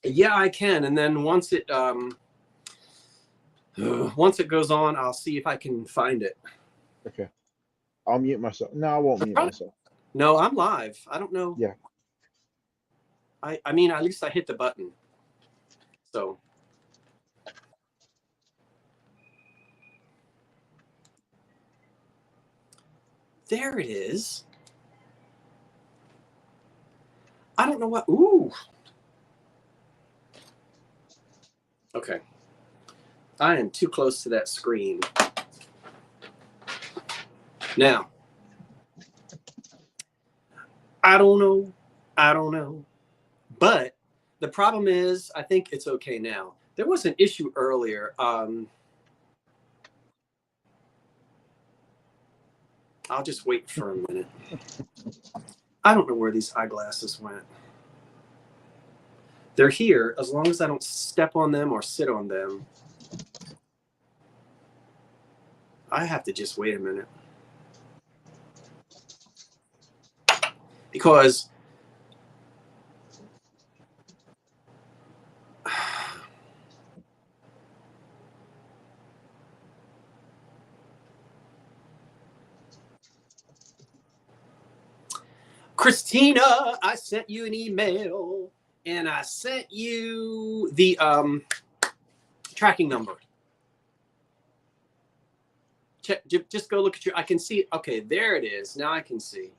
Yeah, I can. And then once it goes on, I'll see if I can find it. Okay. I'll mute myself. No, I won't mute myself. No, I'm live. I don't know. Yeah. I mean, at least I hit the button. So. There it is. I don't know what. Ooh. Okay. I am too close to that screen. Now, I don't know. I don't know. But the problem is, I think it's okay now. There was an issue earlier. I'll just wait for a minute. I don't know where these eyeglasses went. They're here as long as I don't step on them or sit on them. I have to just wait a minute. Because Christina, I sent you an email and I sent you the tracking number. Check, just go look at your. I can see. Okay, there it is. Now I can see.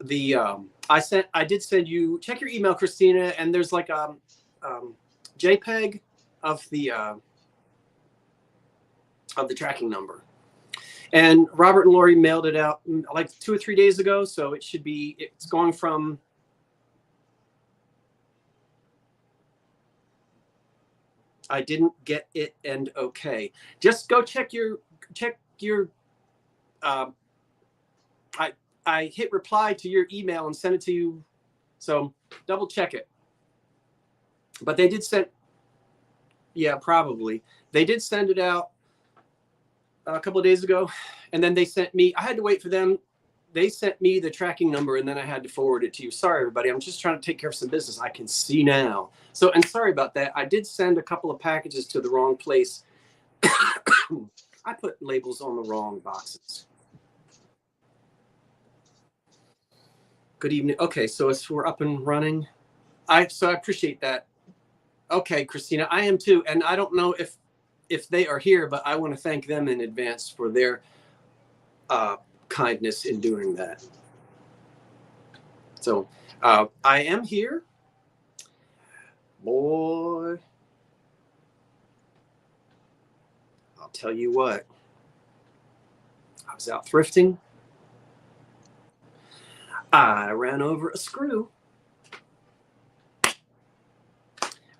The I did send you. Check your email, Christina, and there's like JPEG of the tracking number. And Robert and Lori mailed it out like 2 or 3 days ago, so it should be. It's going from. I didn't get it and okay. Just go check your. I hit reply to your email and sent it to you, so double check it. But they did send. Yeah, probably they did send it out a couple of days ago, and then they sent me. I had to wait for them. They sent me the tracking number, and then I had to forward it to you. Sorry, everybody. I'm just trying to take care of some business. I can see now. So, and sorry about that. I did send a couple of packages to the wrong place. I put labels on the wrong boxes. Good evening. Okay, so we're up and running. I appreciate that. Okay, Christina, I am too, and I don't know if they are here, but I want to thank them in advance for their kindness in doing that. So I am here, boy. I'll tell you what. I was out thrifting. I ran over a screw.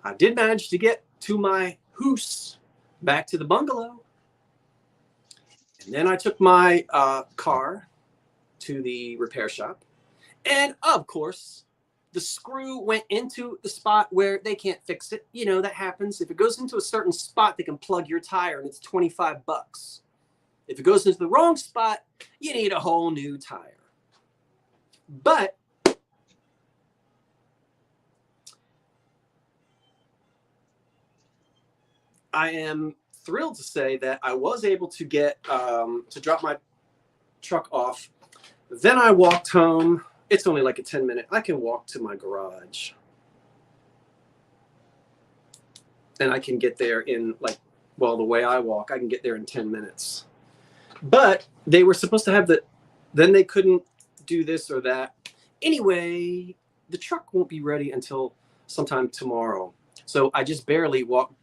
I did manage to get to my house, back to the bungalow. And then I took my car to the repair shop. And of course, the screw went into the spot where they can't fix it. You know, that happens. If it goes into a certain spot, they can plug your tire and it's $25. If it goes into the wrong spot, you need a whole new tire. But I am thrilled to say that I was able to get to drop my truck off. Then I walked home. It's only like a 10-minute. I can walk to my garage. And I can get there in the way I walk, I can get there in 10 minutes. But they were supposed to have then they couldn't do this or that. Anyway, the truck won't be ready until sometime tomorrow. So I just barely walked.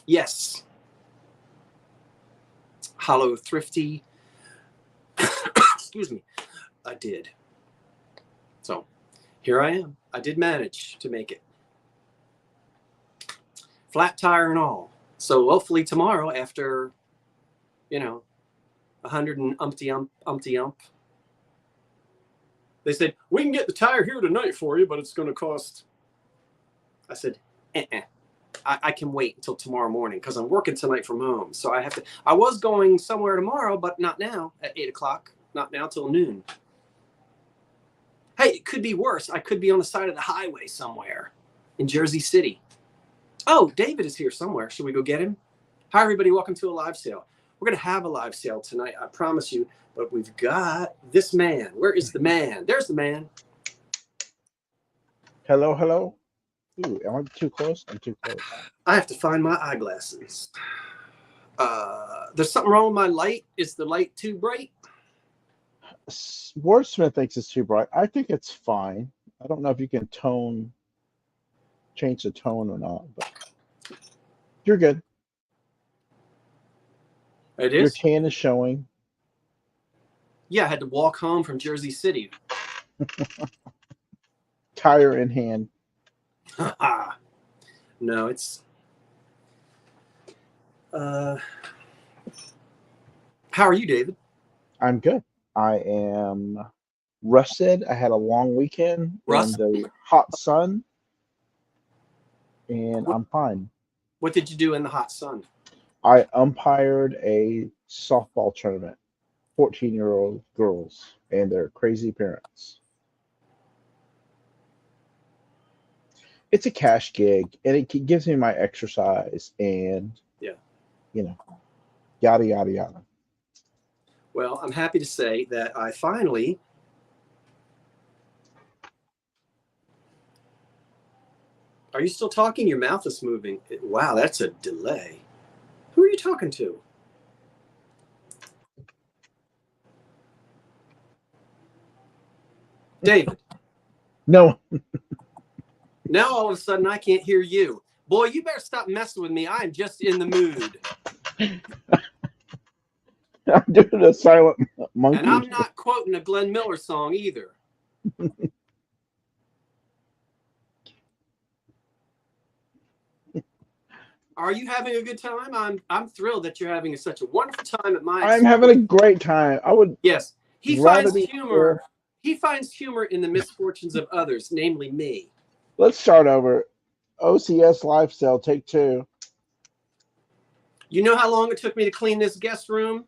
Yes. Hollow Thrifty. Excuse me. I did. So here I am. I did manage to make it. Flat tire and all. So hopefully tomorrow, after, 100 and umpty ump, they said, we can get the tire here tonight for you, but it's going to cost. I said, I can wait until tomorrow morning because I'm working tonight from home. So I was going somewhere tomorrow, but not now at 8 o'clock, not now till noon. Hey, it could be worse. I could be on the side of the highway somewhere in Jersey City. Oh, David is here somewhere. Should we go get him? Hi, everybody. Welcome to a live sale. We're going to have a live sale tonight, I promise you. But we've got this man. Where is the man? There's the man. Hello, hello. Ooh, am I too close? I'm too close. I have to find my eyeglasses. There's something wrong with my light. Is the light too bright? Wordsmith thinks it's too bright. I think it's fine. I don't know if you can change the tone or not, but you're good. It Your is? tan is showing. Yeah, I had to walk home from Jersey City. Tire in hand. No, it's... how are you, David? I'm good. I am rested. I had a long weekend in the hot sun, and I'm fine. What did you do in the hot sun? I umpired a softball tournament. 14-year-old girls and their crazy parents. It's a cash gig, and it gives me my exercise and, yada, yada, yada. Well, I'm happy to say that I finally Are you still talking? Your mouth is moving. Wow, that's a delay. Who are you talking to? David. No. Now all of a sudden I can't hear you. Boy, you better stop messing with me. I'm just in the mood. I'm doing a silent monkey. And I'm not quoting a Glenn Miller song either. Are you having a good time? I'm thrilled that you're having such a wonderful time at my I'm having a great time. I would Yes. He rather finds be humor. here. He finds humor in the misfortunes of others, namely me. Let's start over. OCS live sale, take 2. You know how long it took me to clean this guest room?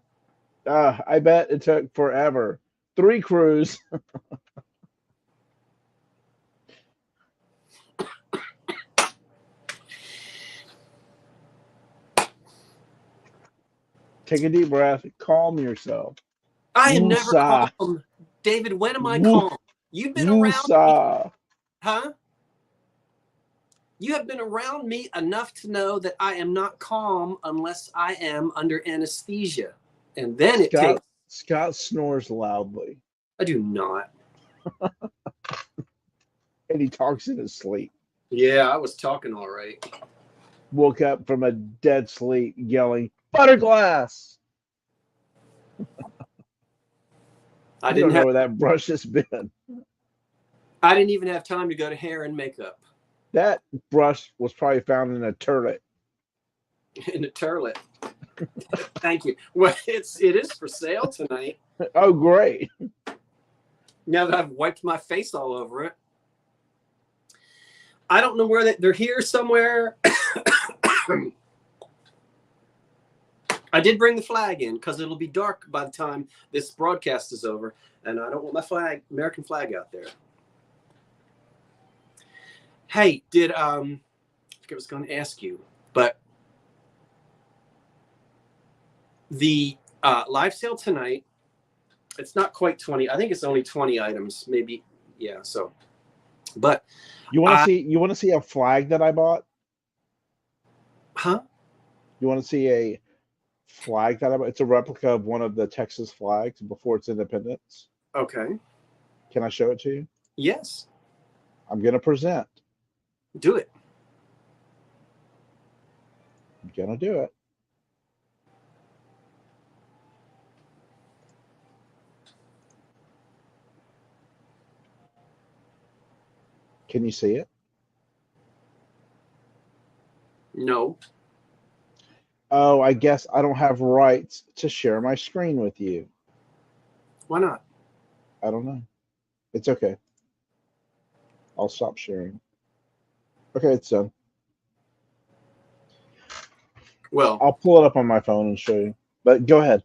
I bet it took forever. 3 crews. Take a deep breath. Calm yourself. I am never calm. David, when am I calm? You've been around me. Huh? You have been around me enough to know that I am not calm unless I am under anesthesia. And then it takes... Scott snores loudly. I do not. And he talks in his sleep. Yeah, I was talking all right. Woke up from a dead sleep yelling, "Butterglass!" I don't know where that brush has been. I didn't even have time to go to hair and makeup. That brush was probably found in a turlet. In a turlet. Thank you. Well, it is for sale tonight. Oh, great. Now that I've wiped my face all over it. I don't know where they're here somewhere. I did bring the flag in because it'll be dark by the time this broadcast is over, and I don't want my American flag out there. Hey, I think I was going to ask you, but the live sale tonight, it's not quite 20. I think it's only 20 items, maybe. Yeah. So, but you want to see a flag that I bought? Huh? You want to see a flag that I bought? It's a replica of one of the Texas flags before its independence. Okay. Can I show it to you? Yes. I'm going to present. Do it. I'm going to do it. Can you see it? No. Oh, I guess I don't have rights to share my screen with you. Why not? I don't know. It's okay. I'll stop sharing. Okay, it's done. Well, I'll pull it up on my phone and show you. But go ahead.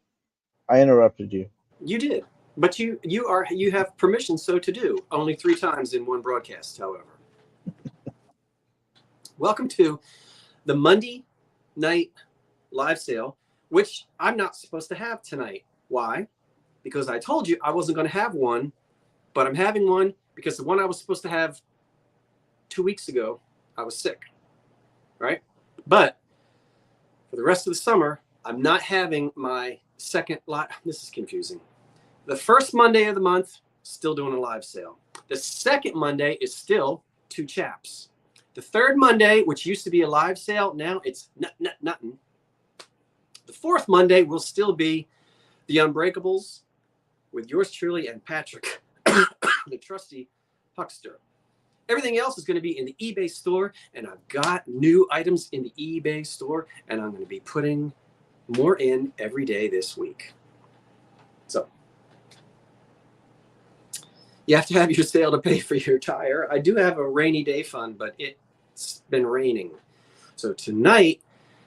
I interrupted you. You did. But you have permission so to do, only 3 times in one broadcast, however. Welcome to the Monday night live sale, which I'm not supposed to have tonight. Why? Because I told you I wasn't going to have one, but I'm having one because the one I was supposed to have 2 weeks ago, I was sick, right? But for the rest of the summer, I'm not having my second live. This is confusing. The first Monday of the month, still doing a live sale. The second Monday is still 2 chaps. The third Monday, which used to be a live sale, now it's nothing. The fourth Monday will still be the Unbreakables with yours truly and Patrick, the trusty huckster. Everything else is going to be in the eBay store, and I've got new items in the eBay store, and I'm going to be putting more in every day this week. So you have to have your sale to pay for your tire. I do have a rainy day fund, but it's been raining. So tonight,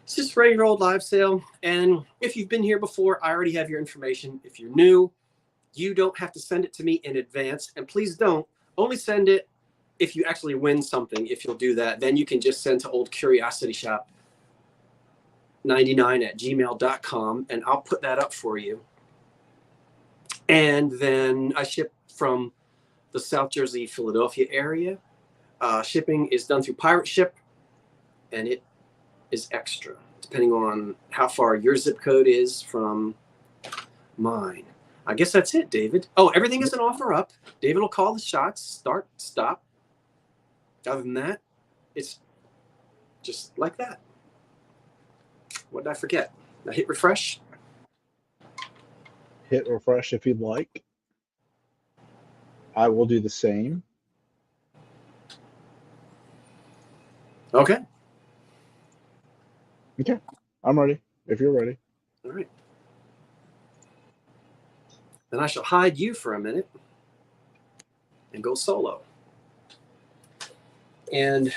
it's just a regular old live sale. And if you've been here before, I already have your information. If you're new, you don't have to send it to me in advance. And please don't. Only send it if you actually win something. If you'll do that, then you can just send to Old Curiosity Shop 99@gmail.com, and I'll put that up for you. And then I ship from the South Jersey, Philadelphia area. Shipping is done through Pirate Ship, and it is extra, depending on how far your zip code is from mine. I guess that's it, David. Oh, everything is an offer up. David will call the shots, start, stop. Other than that, it's just like that. What did I forget? I hit refresh. Hit refresh if you'd like. I will do the same. Okay. Okay. I'm ready. If you're ready. All right. Then I shall hide you for a minute and go solo. And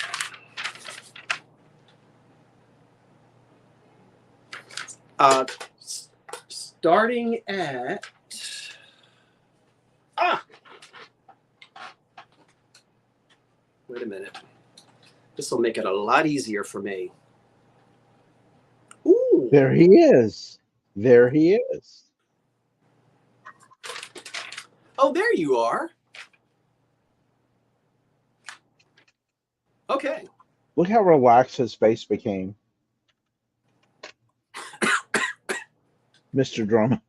starting at wait a minute. This will make it a lot easier for me. Ooh. There he is. There he is. Oh, there you are. Okay. Look how relaxed his face became. Mr. Drummond.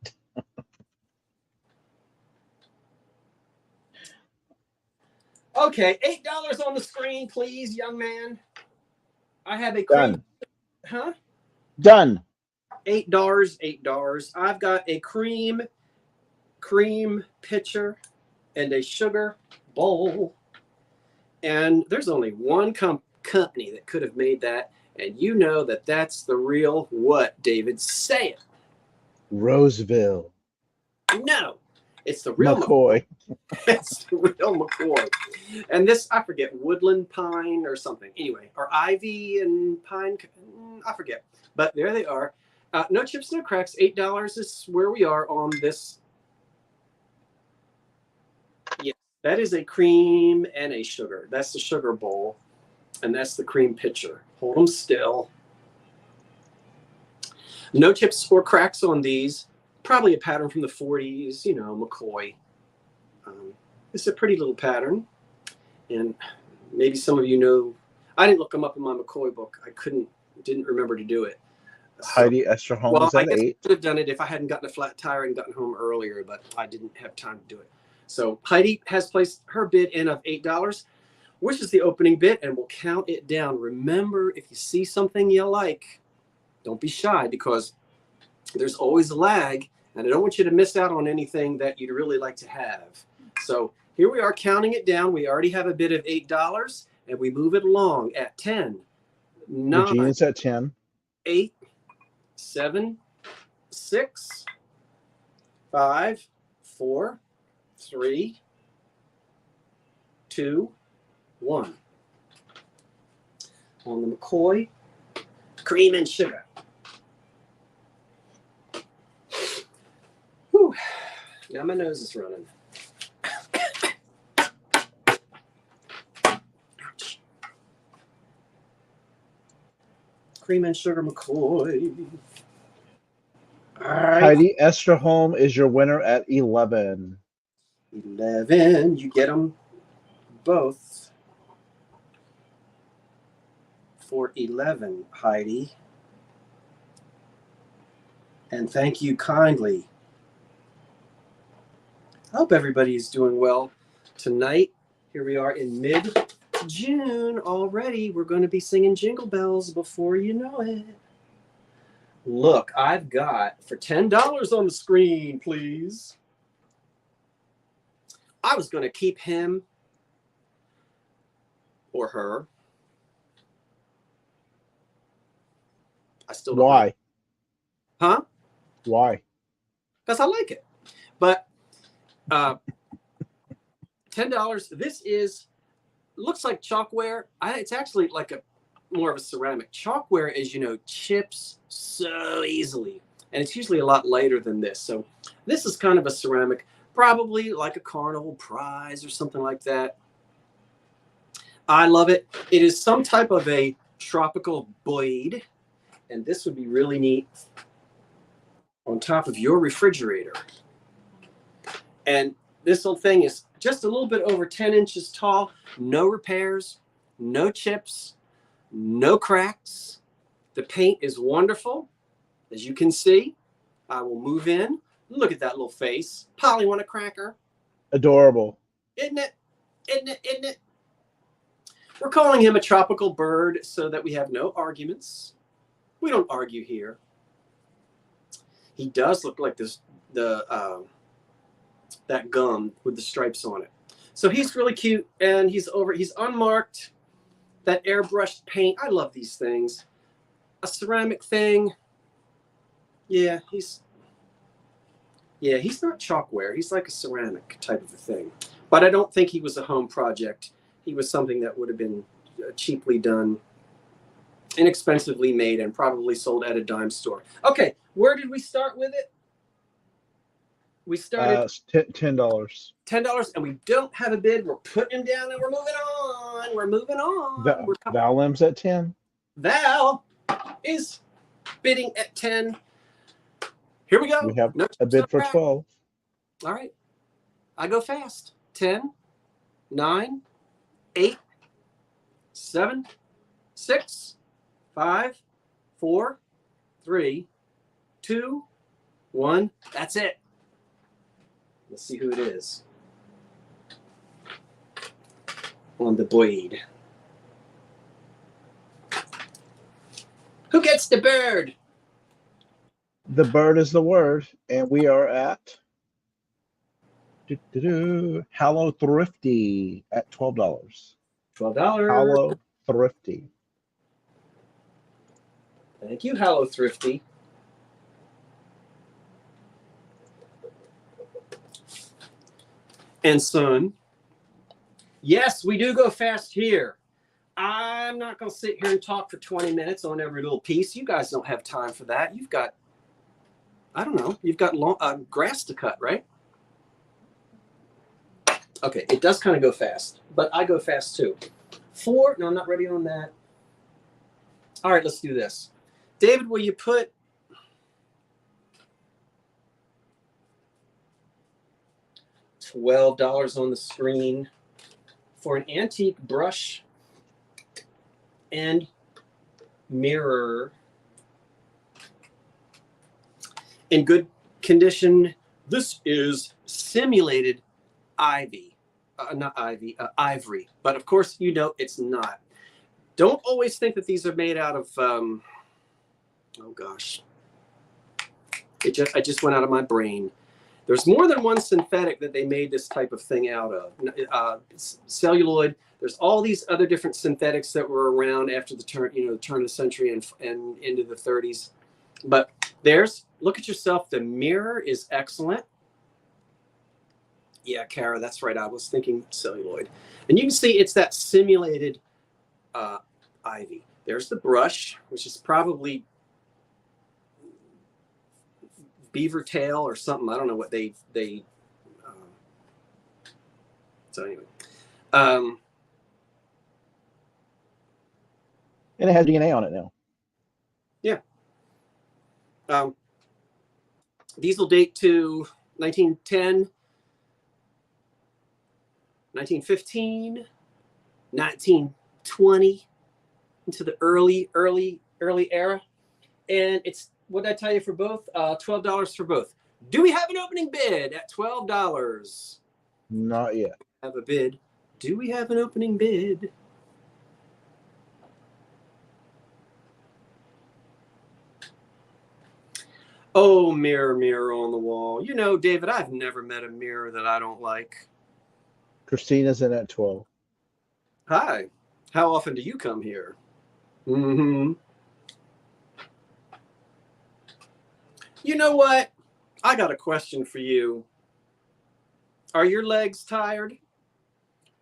Okay, $8 on the screen, please, young man. I have a cream. Done. Huh? Done. $8, $8. I've got a cream pitcher and a sugar bowl. And there's only one company that could have made that. And you know that that's the real what, David? Say it. Roseville. No, it's the real McCoy. It's the real McCoy. And this, I forget, woodland pine or something. Anyway, or ivy and pine. I forget. But there they are. No chips, no cracks. $8 is where we are on this. Yeah, that is a cream and a sugar. That's the sugar bowl. And that's the cream pitcher. Hold them still. No chips or cracks on these. Probably a pattern from the 40s, you know, McCoy. It's a pretty little pattern. And maybe some of you know, I didn't look them up in my McCoy book. Didn't remember to do it. So, Heidi Esther Holmes well, I at guess 8. I could have done it if I hadn't gotten a flat tire and gotten home earlier, but I didn't have time to do it. So Heidi has placed her bid in of $8, which is the opening bid, and we'll count it down. Remember, if you see something you like, don't be shy, because there's always a lag, and I don't want you to miss out on anything that you'd really like to have. So here we are counting it down. We already have a bid of $8, and we move it along at 10, 9, Regina's at 10. 8, 7, 6, 5, 4, 3, 2, 1. On the McCoy, cream and sugar. Whew. Now my nose is running. Ouch. Cream and sugar McCoy. All right. Heidi Esterholm is your winner at 11. 11. You get them both for 11, Heidi. And thank you kindly. I hope everybody is doing well tonight. Here we are in mid-June already. We're going to be singing Jingle Bells before you know it. Look, I've got for $10 on the screen, please. I was going to keep him or her. I still don't Why? like it. Huh? Why? Because I like it. But $10. This is looks like chalkware. It's actually like a more of a ceramic. Chalkware, as you know, chips so easily, and it's usually a lot lighter than this. So this is kind of a ceramic, probably like a carnival prize or something like that. I love it. It is some type of a tropical blade, and this would be really neat on top of your refrigerator. And this whole thing is just a little bit over 10 inches tall, no repairs, no chips, no cracks. The paint is wonderful, as you can see. I will move in. Look at that little face. Polly want a cracker? Adorable. Isn't it? Isn't it? Isn't it? We're calling him a tropical bird so that we have no arguments. We don't argue here. He does look like this, that gum with the stripes on it. So he's really cute, and he's unmarked. That airbrushed paint. I love these things. A ceramic thing. Yeah, he's not chalkware. He's like a ceramic type of a thing. But I don't think he was a home project. He was something that would have been cheaply done, inexpensively made, and probably sold at a dime store. Okay, where did we start with it? We started $10. $10, and we don't have a bid. We're putting him down, and we're moving on. We're moving on. Val M's at 10. Val is bidding at 10. Here we go. We have a bid for 12. All right. I go fast. 10, 9, 8, 7, 6, 5, 4, 3, 2, 1. That's it. Let's see who it is on the blade. Who gets the bird? The bird is the word, and we are at Hallow Thrifty at $12. $12. Hallow Thrifty. Thank you, Hallow Thrifty. And son, yes, we do go fast here. I'm not going to sit here and talk for 20 minutes on every little piece. You guys don't have time for that. You've got, I don't know, you've got long, grass to cut, right? Okay, it does kind of go fast, but I go fast too. 4, no, I'm not ready on that. All right, let's do this. David, will you put $12 on the screen for an antique brush and mirror in good condition? This is simulated ivory, but of course you know it's not. Don't always think that these are made out of oh gosh, I just went out of my brain. There's more than one synthetic that they made this type of thing out of. Celluloid. There's all these other different synthetics that were around after the turn of the century and into the 30s. But look at yourself. The mirror is excellent. Yeah, Kara, that's right. I was thinking celluloid. And you can see it's that simulated ivy. There's the brush, which is probably beaver tail or something. I don't know what they So anyway, And it has DNA on it now. yeah. These will date to 1910, 1915, 1920, into the early era. And it's, what did I tell you for both? $12 for both. Do we have an opening bid at $12? Not yet. Have a bid. Do we have an opening bid? Oh, mirror, mirror on the wall. You know, David, I've never met a mirror that I don't like. Christina's in at 12. Hi. How often do you come here? Mm-hmm. You know what? I got a question for you. Are your legs tired?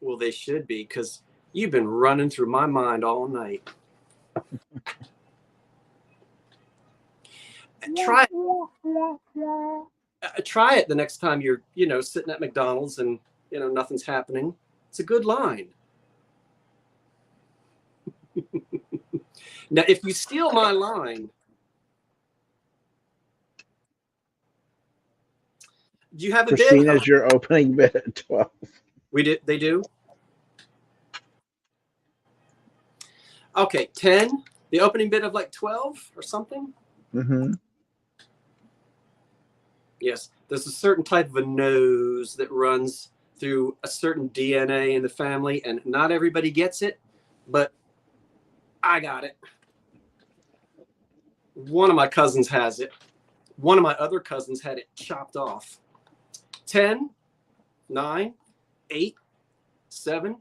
Well, they should be, because you've been running through my mind all night. Try it the next time you're, sitting at McDonald's and, nothing's happening. It's a good line. Now, if you steal my line, do you have a bid? Christina's your opening bid at 12. They do? Okay, 10. The opening bid of like 12 or something? Mm-hmm. Yes, there's a certain type of a nose that runs through a certain DNA in the family, and not everybody gets it, but I got it. One of my cousins has it. One of my other cousins had it chopped off. 10, 9, 8, 7,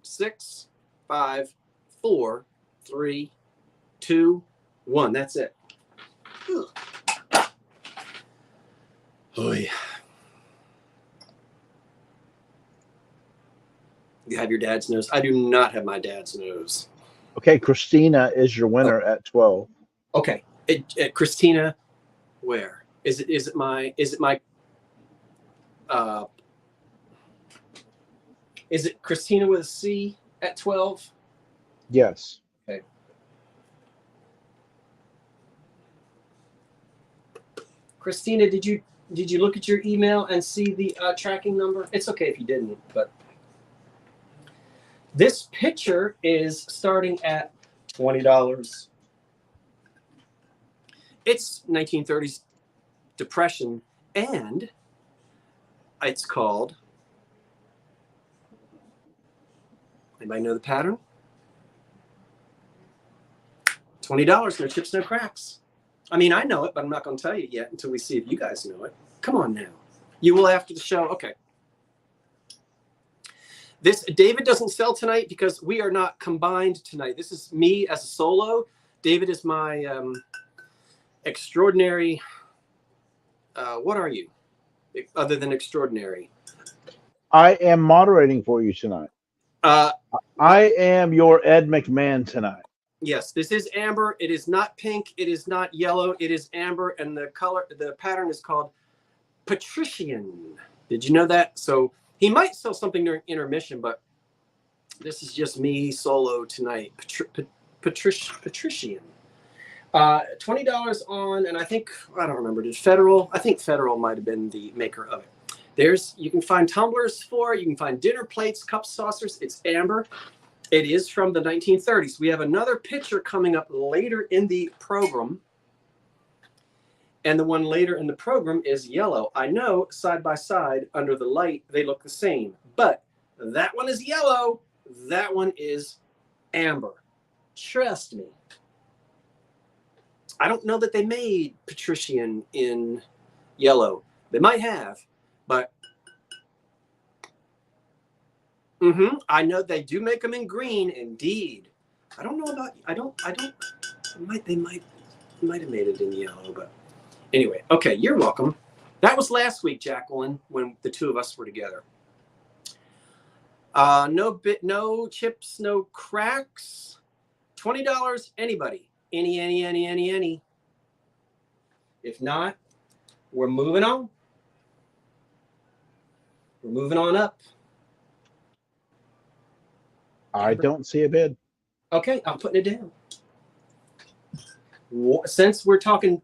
6, 5, 4, 3, 2, 1. That's it. Ugh. Oh, yeah. You have your dad's nose. I do not have my dad's nose. Okay, Christina is your winner at 12. Okay, Christina, where is it? Is it my? Is it Christina with a C at 12? Yes. Okay. Christina, did you look at your email and see the tracking number? It's okay if you didn't, but this picture is starting at $20. It's 1930s Depression, and it's called, anybody know the pattern? $20, no chips, no cracks. I mean, I know it, but I'm not going to tell you yet until we see if you guys know it. Come on now. You will after the show? Okay. This, David doesn't sell tonight because we are not combined tonight. This is me as a solo. David is my extraordinary, what are you, other than extraordinary? I am moderating for you tonight. I am your Ed McMahon tonight. Yes, this is amber. It is not pink. It is not yellow. It is amber, and the pattern is called Patrician. Did you know that? So he might sell something during intermission, but this is just me solo tonight. Patrician. $20 on, and I don't remember, I think Federal might have been the maker of it. You can find tumblers for it. You can find dinner plates, cups, saucers. It's amber. It is from the 1930s. We have another picture coming up later in the program. And the one later in the program is yellow. I know side by side under the light, they look the same. But that one is yellow. That one is amber. Trust me. I don't know that they made Patrician in yellow. They might have, but I know they do make them in green. Indeed. I don't know about. They might have made it in yellow, but anyway. Okay, you're welcome. That was last week, Jacqueline, when the two of us were together. No chips, no cracks. $20. Anybody? Any. If not, we're moving on. We're moving on up. I don't see a bid. Okay, I'm putting it down. Since we're talking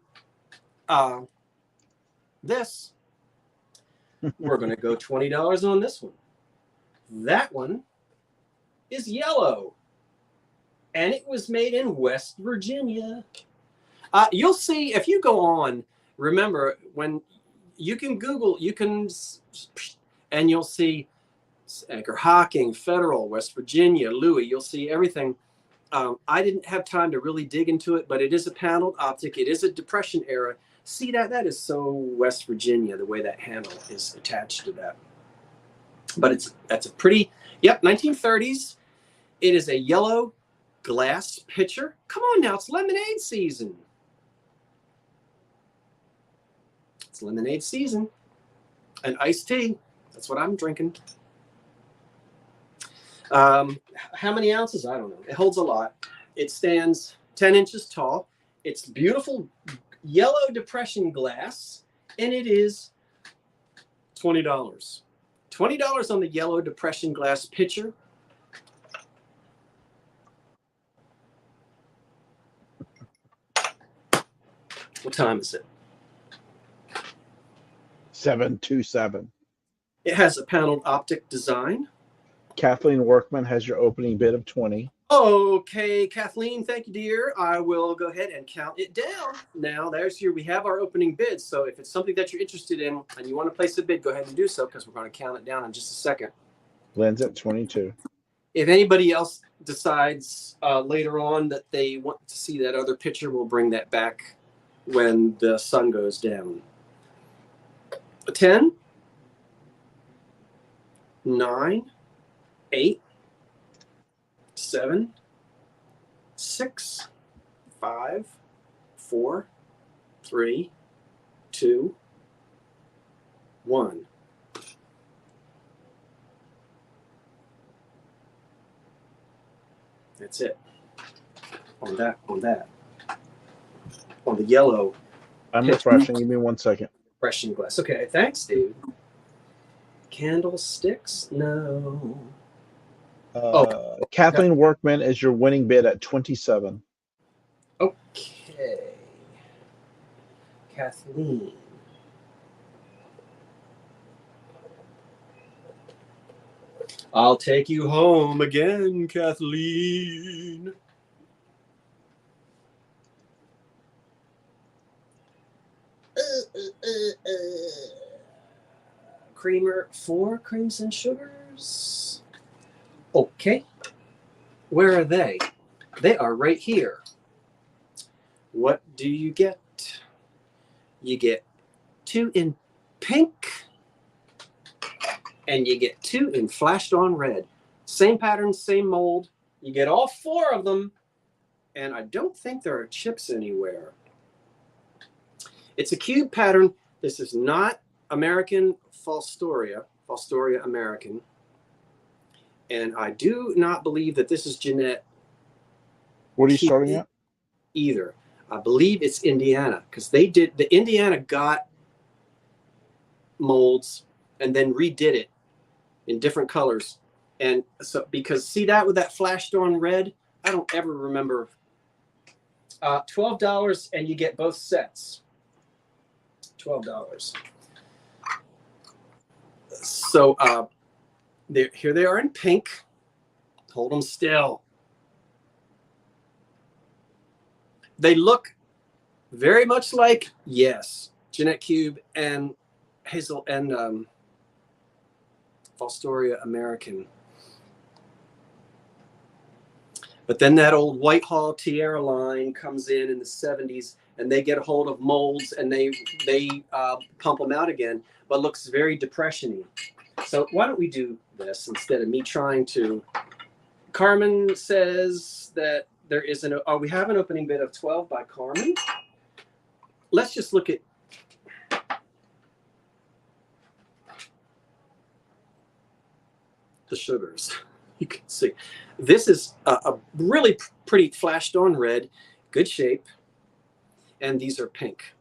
this, we're going to go $20 on this one. That one is yellow, and it was made in West Virginia. You'll see if you go on. Remember, when you can Google, and you'll see Edgar Hocking, Federal, West Virginia, Louis. You'll see everything. I didn't have time to really dig into it, but it is a paneled optic. It is a Depression era. See that? That is so West Virginia, the way that handle is attached to that. But that's a pretty, yep, 1930s. It is a yellow glass pitcher. Come on now, it's lemonade season. It's lemonade season. And iced tea. That's what I'm drinking. How many ounces? I don't know. It holds a lot. It stands 10 inches tall. It's beautiful yellow Depression glass, and it is $20. $20 on the yellow Depression glass pitcher. What time is it? 727. It has a paneled optic design. Kathleen Workman has your opening bid of 20. Okay, Kathleen, thank you, dear. I will go ahead and count it down. Now, we have our opening bid. So if it's something that you're interested in and you want to place a bid, go ahead and do so, because we're going to count it down in just a second. Lynn's at 22. If anybody else decides later on that they want to see that other picture, we'll bring that back when the sun goes down. 10, 9, 8, 7, 6, 5, 4, 3, 2, 1. That's it. On that. On the yellow. I'm refreshing. Give me 1 second. Depression glass. Okay, thanks, dude. Candlesticks? No. Kathleen Workman is your winning bid at 27. Okay. Kathleen. I'll take you home again, Kathleen. Creamer, 4 creams and sugars. Okay. Where are they? They are right here. What do you get? You get 2 in pink, and you get 2 in flashed on red. Same pattern, same mold. You get all 4 of them, and I don't think there are chips anywhere. It's a cube pattern. This is not American Fostoria American. And I do not believe that this is Jeanette. What are you starting at? Either. I believe it's Indiana, because the Indiana got molds and then redid it in different colors. And so, because see that with that flashed on red, I don't ever remember. $12, and you get both sets. $12. So here they are in pink. Hold them still. They look very much like, yes, Jeanette Cube and Hazel and Fostoria American. But then that old Whitehall Tierra line comes in the 70s, and they get a hold of molds, and they pump them out again, but looks very Depression-y. So why don't we do this instead of me trying to... Carmen says that there is we have an opening bid of 12 by Carmen. Let's just look at the sugars. You can see this is a really pretty flashed on red, good shape, and these are pink.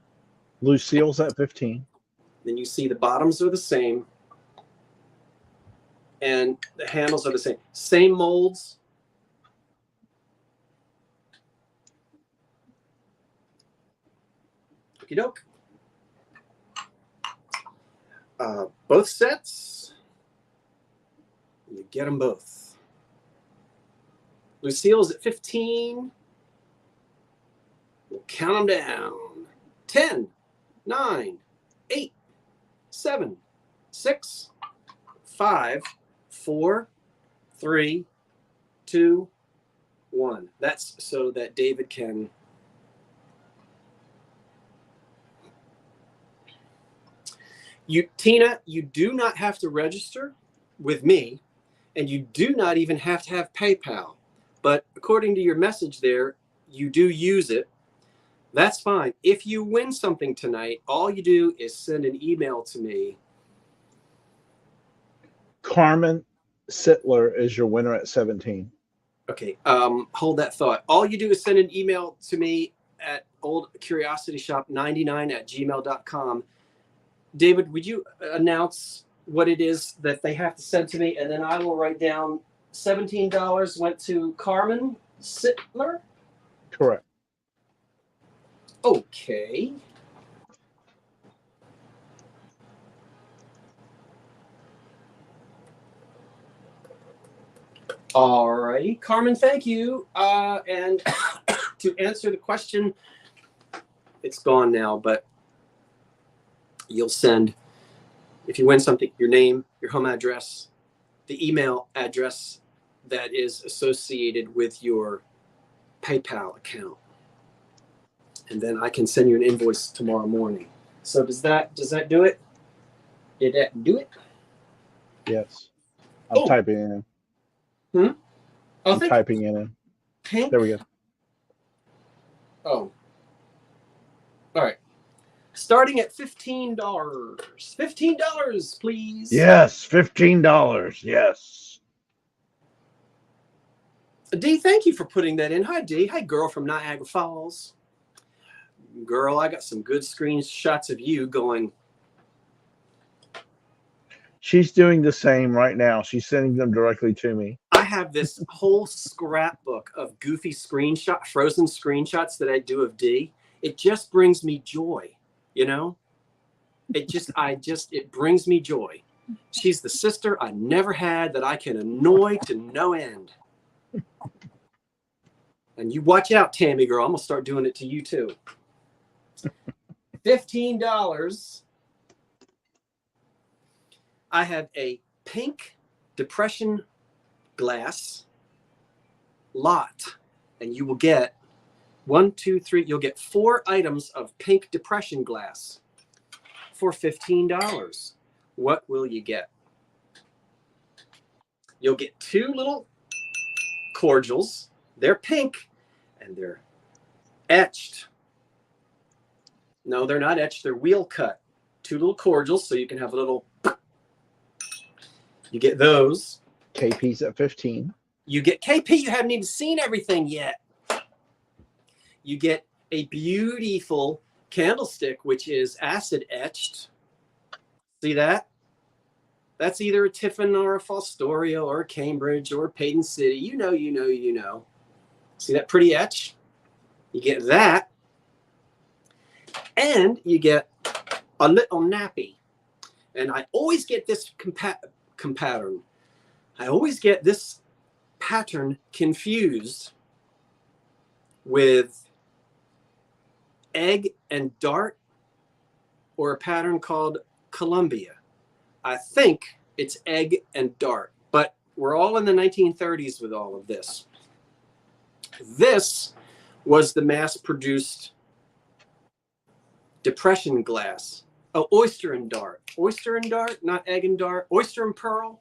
Lucille's at 15. Then you see the bottoms are the same, and the handles are the same. Same molds, Okie doke. Both sets. You get them both. Lucille's at 15. We'll count them down. 10, 9, 8, 7, 6, 5, 4, 3, 2, 1. That's so that David can. Tina, you do not have to register with me, and you do not even have to have PayPal. But according to your message there, you do use it. That's fine. If you win something tonight, all you do is send an email to me. Carmen Sittler is your winner at 17. Okay, hold that thought. All you do is send an email to me at oldcuriosityshop99@gmail.com. David, would you announce what it is that they have to send to me? And then I will write down $17 went to Carmen Sittler. Correct. Okay. All righty. Carmen, thank you. And to answer the question, it's gone now, but you'll send, if you win something, your name, your home address, the email address that is associated with your PayPal account. And then I can send you an invoice tomorrow morning. So does that do it? Did that do it? Yes. I'm typing in. I'm typing in. Pink? There we go. Oh. All right. Starting at $15. $15, please. Yes, $15. Yes. Dee, thank you for putting that in. Hi, Dee. Hi, girl from Niagara Falls. Girl, I got some good screenshots of you going. She's doing the same right now. She's sending them directly to me. I have this whole scrapbook of goofy frozen screenshots that I do of Dee. It just brings me joy, you know? It brings me joy. She's the sister I never had that I can annoy to no end. And you watch out, Tammy girl. I'm going to start doing it to you too. $15. I have a pink depression glass lot, and you will get 1, 2, 3. You'll get 4 items of pink depression glass for $15. What will you get? You'll get 2 little cordials. They're pink and they're etched. No, they're not etched. They're wheel cut. 2 little cordials, so you can have a little. You get those. KP's at 15. You get KP. You haven't even seen everything yet. You get a beautiful candlestick, which is acid etched. See that? That's either a Tiffin or a Fostoria or a Cambridge or a Payton City. You know. See that pretty etch? You get that. And you get a little nappy. And I always get this pattern. I always get this pattern confused with egg and dart or a pattern called Columbia. I think it's egg and dart, but we're all in the 1930s with all of this. This was the mass-produced depression glass. Oh, oyster and dart. Oyster and dart, not egg and dart. Oyster and pearl.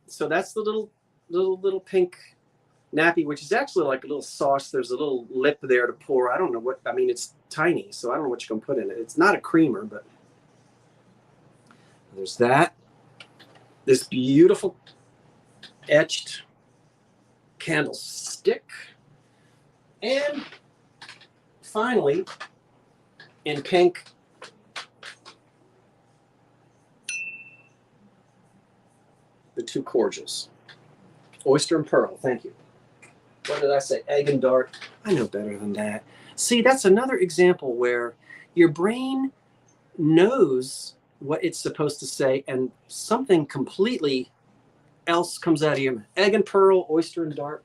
So that's the little pink nappy, which is actually like a little sauce. There's a little lip there to pour. I don't know what, I mean, it's tiny, so I don't know what you're going to put in it. It's not a creamer, but there's that. This beautiful etched candlestick. And finally, in pink, the 2 cordials. Oyster and pearl, thank you. What did I say? Egg and dart. I know better than that. See, that's another example where your brain knows what it's supposed to say and something completely else comes out of your mouth. Egg and pearl, oyster and dart.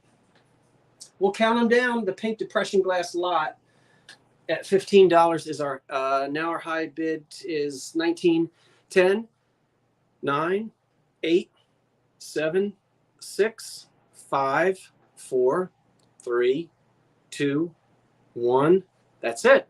We'll count them down. The pink depression glass lot at $15 is our, now our high bid is 19, 10, 9, 8, 7, 6, 5, 4, 3, 2, 1. That's it.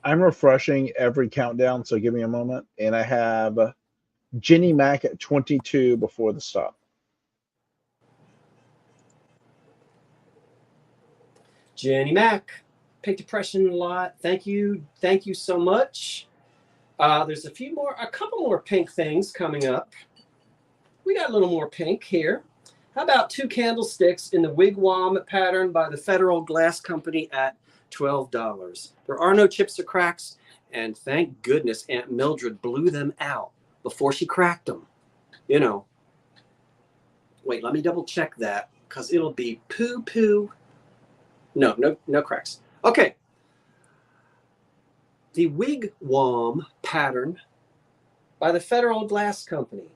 I'm refreshing every countdown, so give me a moment. And I have Jenny Mac at 22 before the stop. Jenny Mac, pink depression lot. Thank you so much. There's a couple more pink things coming up. We got a little more pink here. How about 2 candlesticks in the Wigwam pattern by the Federal Glass Company at $12. There are no chips or cracks, and thank goodness Aunt Mildred blew them out before she cracked them. You know. Wait, let me double check that because it'll be poo-poo. No cracks. Okay. The Wigwam pattern by the Federal Glass Company.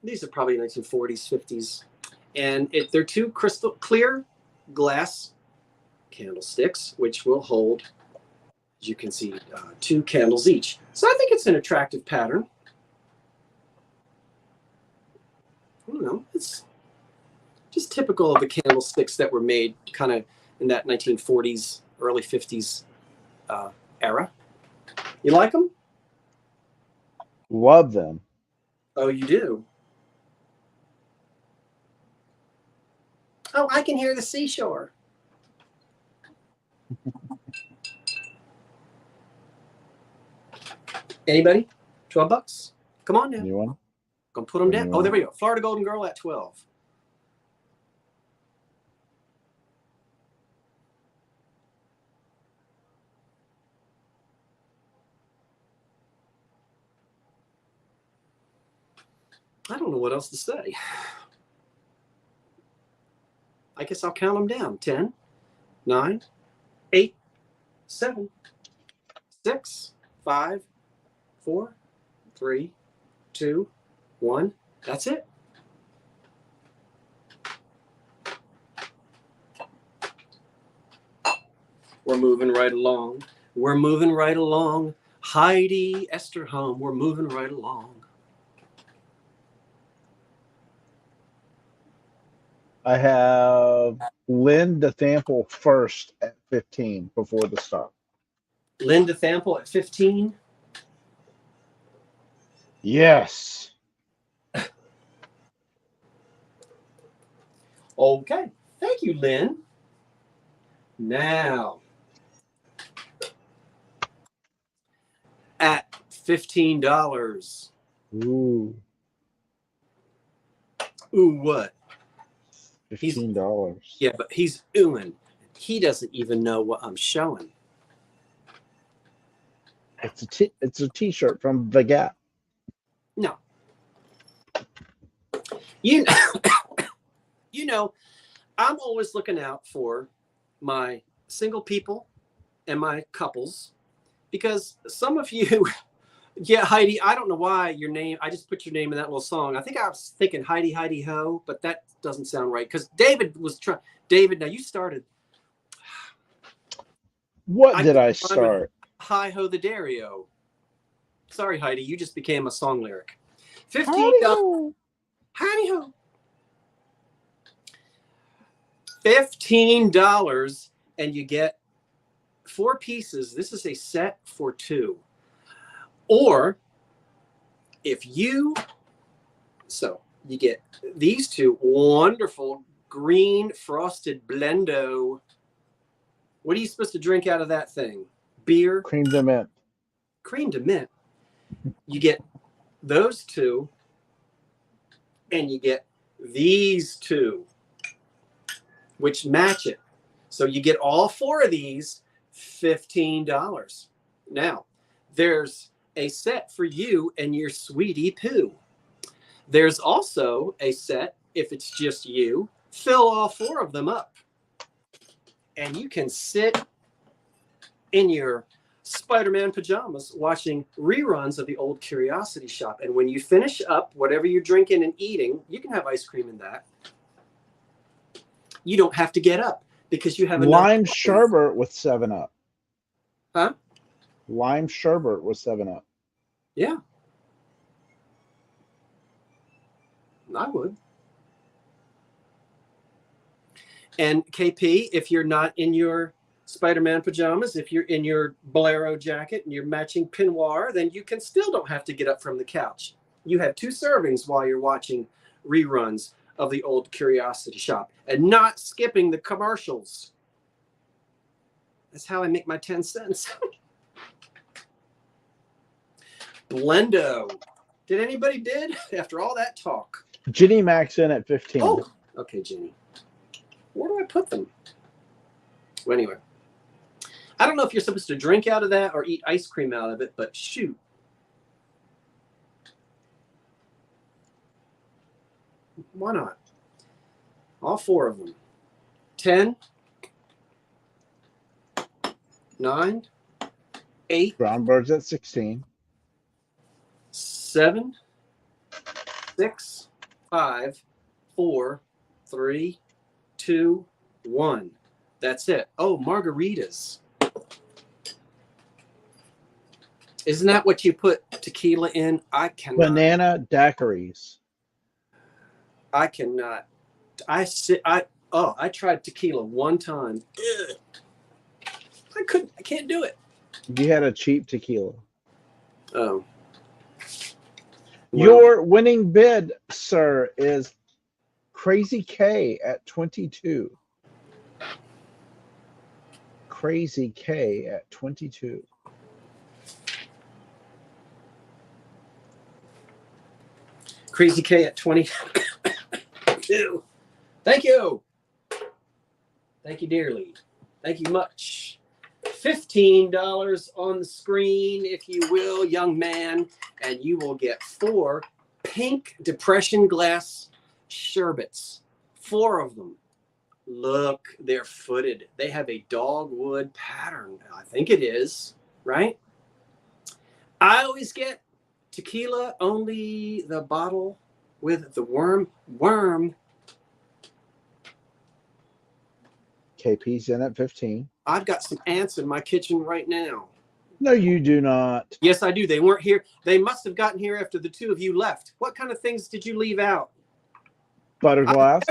These are probably 1940s, 50s. And they're 2 crystal clear glass candlesticks, which will hold, as you can see, 2 candles each. So I think it's an attractive pattern. I don't know. It's just typical of the candlesticks that were made kind of in that 1940s, early 50s era. You like them? Love them. Oh, you do? Oh, I can hear the seashore. Anybody? $12? Come on now. Anyone? Gonna put them down. Anyone? Oh, there we go. Florida Golden Girl at 12. I don't know what else to say. I guess I'll count them down. 10, 9, 8, 7, 6, 5, 4, 3, 2, 1. That's it. We're moving right along. We're moving right along. Heidi Esterholm, we're moving right along. I have Lynn DeThample first at 15 before the stop. Linda Thample at 15. Yes. Okay. Thank you, Lynn. Now, at $15. Ooh. Ooh, what? $15. Yeah, but he's oohing. He doesn't even know what I'm showing. It's a t-shirt from The Gap. No. You know, I'm always looking out for my single people and my couples because some of you, yeah, Heidi, I don't know why your name, I just put your name in that little song. I think I was thinking Heidi, Heidi Ho, but that doesn't sound right because David was trying. David, now you started. What did I start? Hi Ho the Dario. Sorry, Heidi, you just became a song lyric. $15. Howdy ho. $15 and you get 4 pieces. This is a set for 2. Or if you get these 2 wonderful green frosted blendo. What are you supposed to drink out of that thing? Beer? Cream de mint. Cream de mint. You get those 2 and you get these 2, which match it. So you get all 4 of these, $15. Now, there's a set for you and your sweetie poo. There's also a set, if it's just you, fill all 4 of them up. And you can sit in your Spider-Man pajamas watching reruns of the old Curiosity Shop. And when you finish up whatever you're drinking and eating, you can have ice cream in that. You don't have to get up because you have enough. Lime sherbet with 7-Up. Huh? Lime sherbet with 7-Up. Yeah. I would. And KP, if you're not in your Spider-Man pajamas, if you're in your bolero jacket and your matching peignoir, then you can still don't have to get up from the couch. You have 2 servings while you're watching reruns of the old Curiosity Shop and not skipping the commercials. That's how I make my 10 cents. Blendo. Did anybody did after all that talk? Ginny Mac's in at 15. Oh, okay, Ginny. Where do I put them? Well, anyway, I don't know if you're supposed to drink out of that or eat ice cream out of it, but shoot. Why not? All 4 of them. 10, 9, 8. Brown Bird's at 16. 7, 6, 5, 4, 3, 2, 1. That's it. Oh, margaritas. Isn't that what you put tequila in? I cannot. Banana daiquiris. I cannot. I tried tequila one time. Ugh. I can't do it. You had a cheap tequila. Oh. Your winning bid, sir, is Crazy K at 22. Crazy K at 22. Crazy K at 22. Thank you. Thank you dearly. Thank you much. $15 on the screen, if you will, young man, and you will get 4 pink depression glass sherbets. 4 of them. Look, they're footed. They have a dogwood pattern. I think it is, right? I always get tequila, only the bottle with the worm. KP's in at 15. I've got some ants in my kitchen right now. No, you do not. Yes, I do. They weren't here. They must have gotten here after the 2 of you left. What kind of things did you leave out? Butter glass.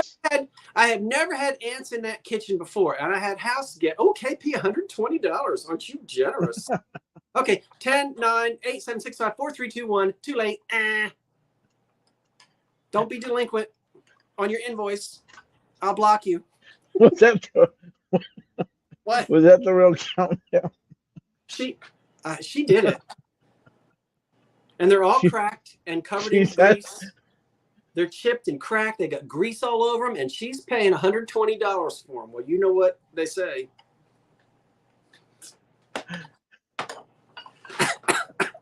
I have never had ants in that kitchen before, and I had house get. Oh, KP, $120. Aren't you generous? Okay, 10, 9, 8, 7, 6, 5, 4, 3, 2, 1. Too late. Don't be delinquent on your invoice. I'll block you. Was that What? Was that the real countdown? She did it. And they're all cracked and covered in grease. They're chipped and cracked. They got grease all over them, and she's paying $120 for them. Well, you know what they say.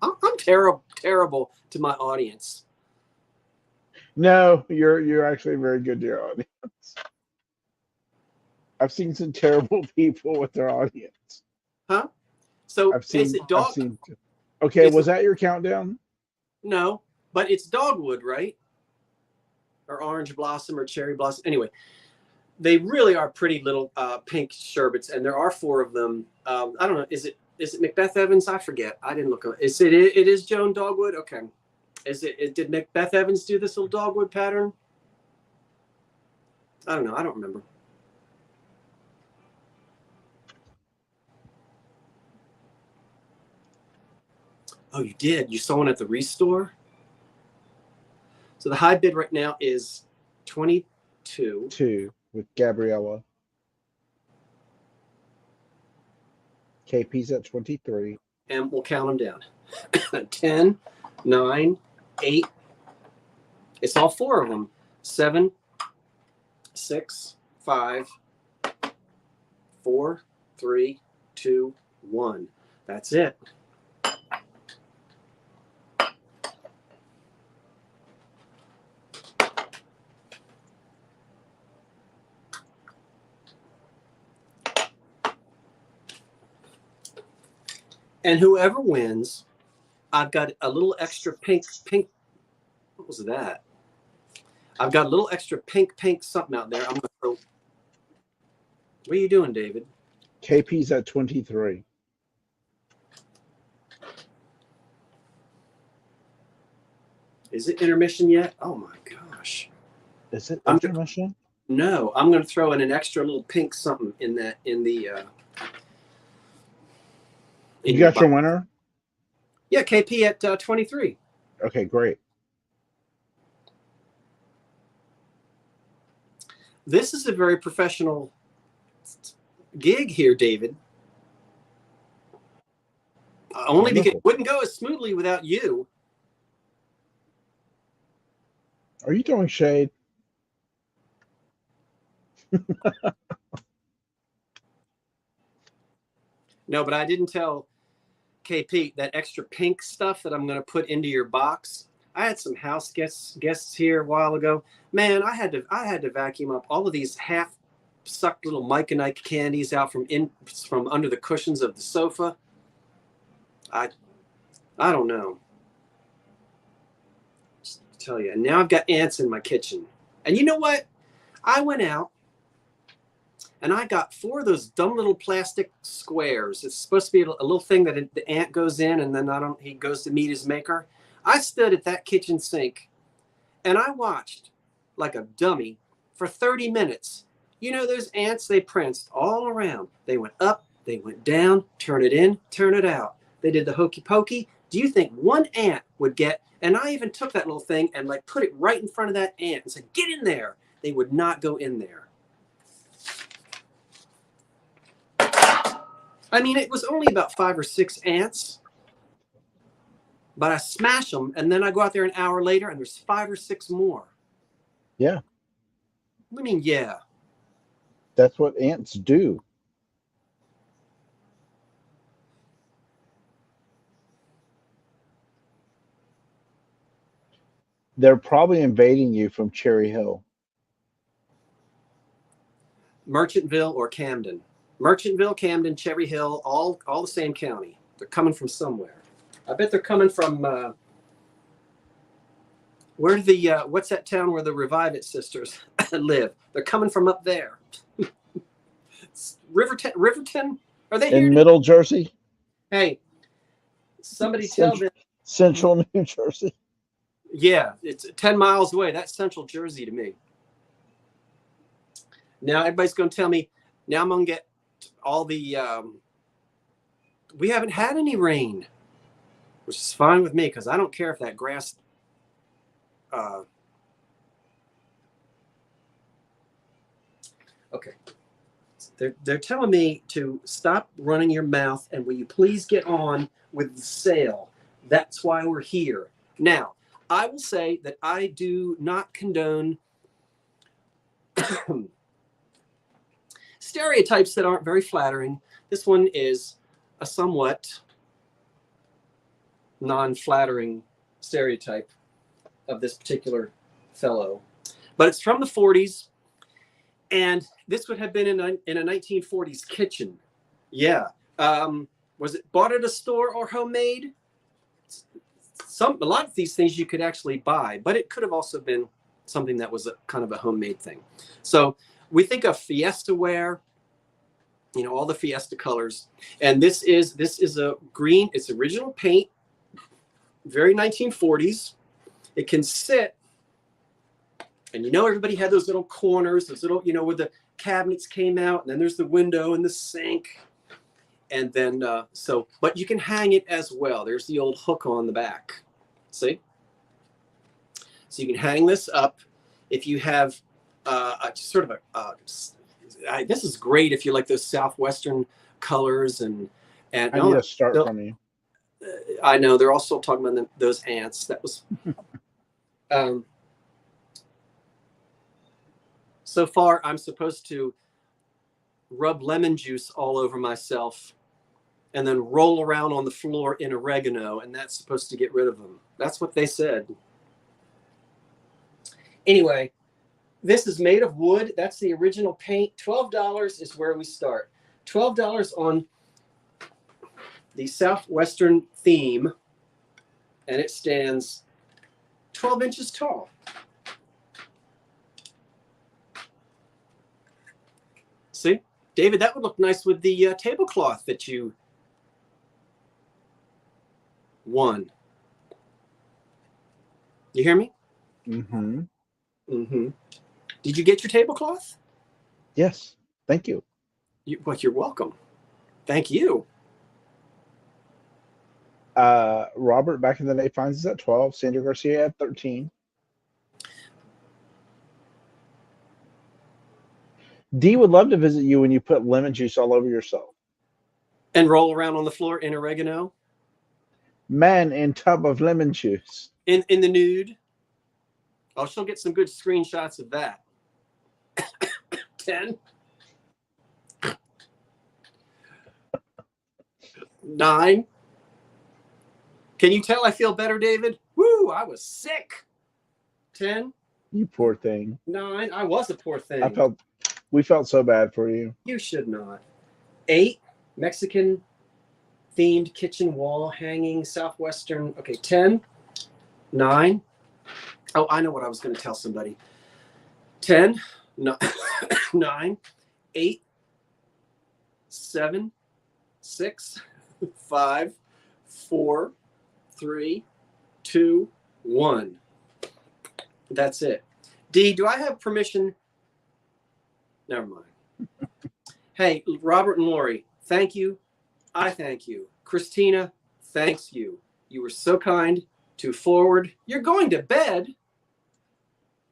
I'm terrible to my audience. No, you're actually very good to your audience. I've seen some terrible people with their audience. Huh? So is it dog? Okay, was that your countdown? No, but it's dogwood, right? Or orange blossom or cherry blossom. Anyway, they really are pretty little pink sherbets, and there are 4 of them. I don't know. Is it Macbeth Evans? I forget. I didn't look. It is Joan Dogwood. Okay. Did Macbeth Evans do this little dogwood pattern? I don't know. I don't remember. Oh, you did? You saw one at the Restore? So the high bid right now is 22. 2 with Gabriella. KP's at 23. And we'll count them down. 10, 9, 8. It's all 4 of them. 7, 6, 5, 4, 3, 2, 1. That's it. And whoever wins, I've got a little extra pink. What was that? I've got a little extra pink something out there. I'm going to throw. What are you doing, David? KP's at 23. Is it intermission yet? Oh my gosh. Is it intermission? No, I'm going to throw in an extra little pink something in that, in the. You got your winner? Yeah, KP at 23. Okay, great. This is a very professional gig here, David. Only because it wouldn't go as smoothly without you. Are you throwing shade? No, but I didn't tell KP that extra pink stuff that I'm going to put into your box. I had some house guests here a while ago. Man, I had to vacuum up all of these half sucked little Mike and Ike candies out from under the cushions of the sofa. I don't know. Just tell you. And now I've got ants in my kitchen. And you know what? I went out and I got 4 of those dumb little plastic squares. It's supposed to be a little thing that the ant goes in, and then he goes to meet his maker. I stood at that kitchen sink and I watched like a dummy for 30 minutes. You know, those ants, they pranced all around. They went up, they went down, turn it in, turn it out. They did the hokey pokey. Do you think one ant would get, and I even took that little thing and like put it right in front of that ant and said, get in there. They would not go in there. I mean, it was only about 5 or 6 ants, but I smash them, and then I go out there an hour later, and there's 5 or 6 more. Yeah. I mean, yeah. That's what ants do. They're probably invading you from Cherry Hill. Merchantville or Camden. Merchantville, Camden, Cherry Hill, all the same county. They're coming from somewhere. I bet they're coming from where what's that town where the Revive It sisters live? They're coming from up there. Riverton? Are they here? In Middle Jersey? Hey, somebody tell them. Central New Jersey. Yeah, it's 10 miles away. That's Central Jersey to me. Now everybody's going to tell me, now I'm going to get all the, we haven't had any rain, which is fine with me because I don't care if that grass, okay. They're telling me to stop running your mouth and will you please get on with the sale? That's why we're here. Now, I will say that I do not condone stereotypes that aren't very flattering. This one is a somewhat non-flattering stereotype of this particular fellow. But it's from the 40s, and this would have been in a 1940s kitchen. Yeah. Was it bought at a store or homemade? A lot of these things you could actually buy, but it could have also been something that was kind of a homemade thing. So we think of Fiesta ware, you know, all the Fiesta colors. And this is a green, it's original paint, very 1940s. It can sit, and you know, everybody had those little corners, those little, you know, where the cabinets came out, and then there's the window and the sink. And then, but you can hang it as well. There's the old hook on the back. See? So you can hang this up. If you have sort of this is great if you like those Southwestern colors and I need a start from you. I know they're all still talking about those ants. That was so far. I'm supposed to rub lemon juice all over myself, and then roll around on the floor in oregano, and that's supposed to get rid of them. That's what they said. Anyway, this is made of wood. That's the original paint. $12 is where we start. $12 on the Southwestern theme, and it stands 12 inches tall. See? David, that would look nice with the tablecloth that you won. You hear me? Mm-hmm. Mm-hmm. Did you get your tablecloth? Yes. Thank you. Well, you're welcome. Thank you. Robert back in the day finds us at 12. Sandra Garcia at 13. Dee would love to visit you when you put lemon juice all over yourself. And roll around on the floor in oregano. Man in tub of lemon juice. In the nude. Oh, she'll get some good screenshots of that. 10. 9. Can you tell I feel better, David? Woo, I was sick. 10. You poor thing. 9. I was a poor thing. We felt so bad for you. You should not. 8. Mexican themed kitchen wall hanging Southwestern. Okay, 10. 9. Oh, I know what I was going to tell somebody. 10. 9. 8. 7. 6. 5. 4. 3. 2. 1. That's it. Dee, do I have permission? Never mind. Hey, Robert and Lori, thank you. I thank you. Christina, thanks you. You were so kind to forward. You're going to bed?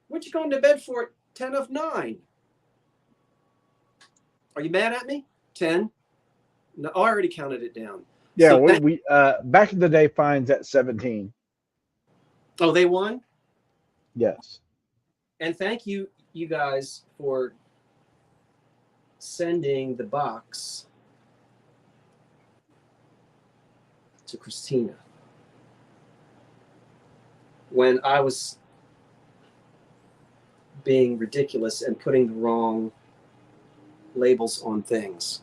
What you going to bed for at 10 of 9? Are you mad at me? 10? No, I already counted it down. Yeah, So we back in the day finds at 17. Oh, they won? Yes. And thank you, you guys, for sending the box to Christina when I was being ridiculous and putting the wrong labels on things.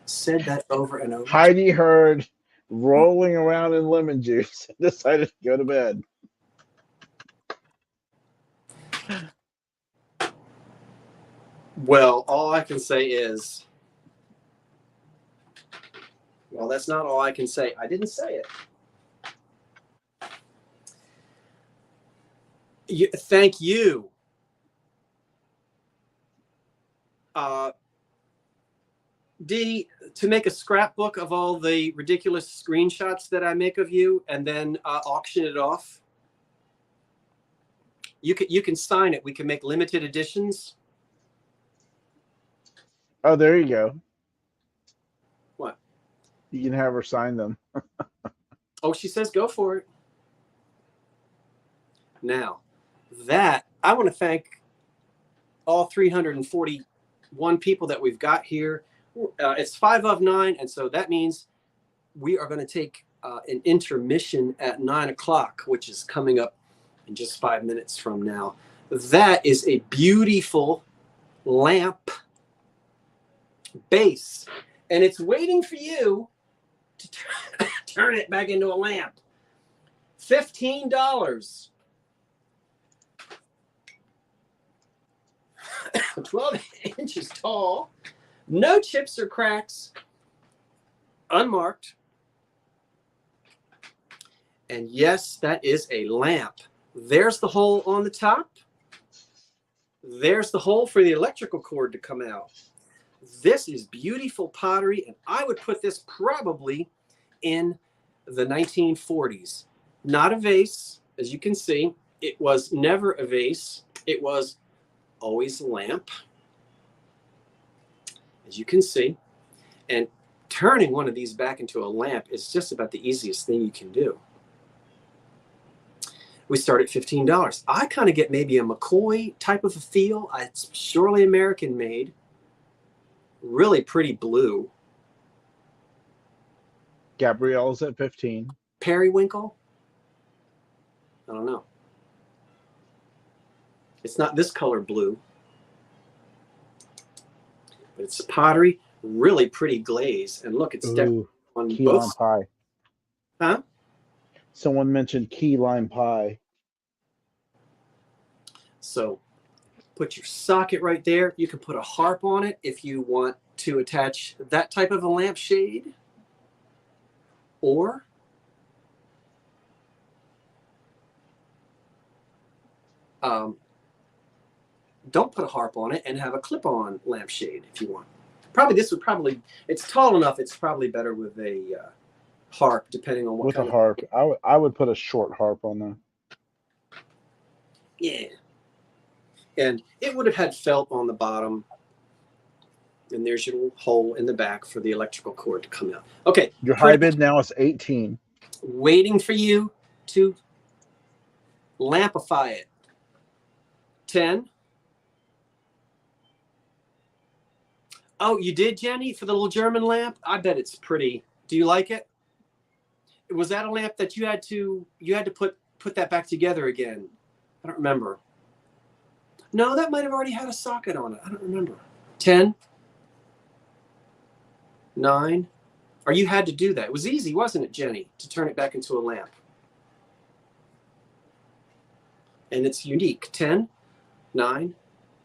Said that over and over. Heidi heard rolling around in lemon juice and decided to go to bed. Well, all I can say is, well, that's not all I can say. I didn't say it. Thank you. Dee, to make a scrapbook of all the ridiculous screenshots that I make of you and then auction it off. You can sign it. We can make limited editions. Oh, there you go. What? You can have her sign them. Oh, she says go for it. Now, that I want to thank all 341 people that we've got here. It's 5 of 9, and so that means we are going to take an intermission at 9 o'clock, which is coming up in just 5 minutes from now. That is a beautiful lamp base, and it's waiting for you to turn it back into a lamp. $15. 12 inches tall. No chips or cracks, unmarked. And yes, that is a lamp. There's the hole on the top. There's the hole for the electrical cord to come out. This is beautiful pottery, and I would put this probably in the 1940s. Not a vase, as you can see. It was never a vase. It was always a lamp, as you can see. And turning one of these back into a lamp is just about the easiest thing you can do. We start at $15. I kind of get maybe a McCoy type of a feel. It's surely American made. Really pretty blue. Gabrielle's at 15. Periwinkle? I don't know. It's not this color blue. But it's pottery. Really pretty glaze. And look, it's decorated on key both lime pie. Huh? Someone mentioned key lime pie. So put your socket right there. You can put a harp on it if you want to attach that type of a lampshade. Or don't put a harp on it and have a clip-on lampshade if you want. It's tall enough, it's probably better with a harp, depending on what with kind a harp. I would put a short harp on there. Yeah. And it would have had felt on the bottom. And there's your little hole in the back for the electrical cord to come out. Okay. Your high bid now is 18. Waiting for you to lampify it. 10. Oh, you did, Jenny, for the little German lamp? I bet it's pretty. Do you like it? Was that a lamp that you had to put that back together again? I don't remember. No, that might have already had a socket on it. I don't remember. 10. 9. Or you had to do that. It was easy, wasn't it, Jenny, to turn it back into a lamp? And it's unique. 10, 9,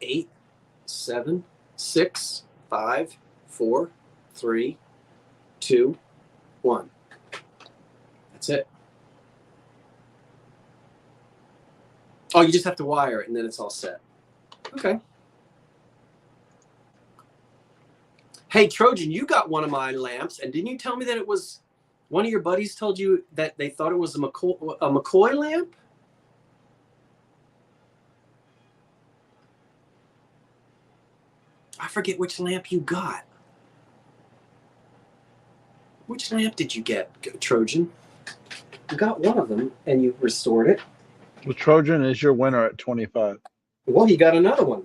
8, 7, 6, 5, 4, 3, 2, 1. That's it. Oh, you just have to wire it and then it's all set. Okay. Hey, Trojan, you got one of my lamps, and didn't you tell me that it was one of your buddies told you that they thought it was a McCoy lamp? I forget which lamp you got. Which lamp did you get, Trojan? You got one of them, and you restored it. The Trojan is your winner at 25. Well, you got another one.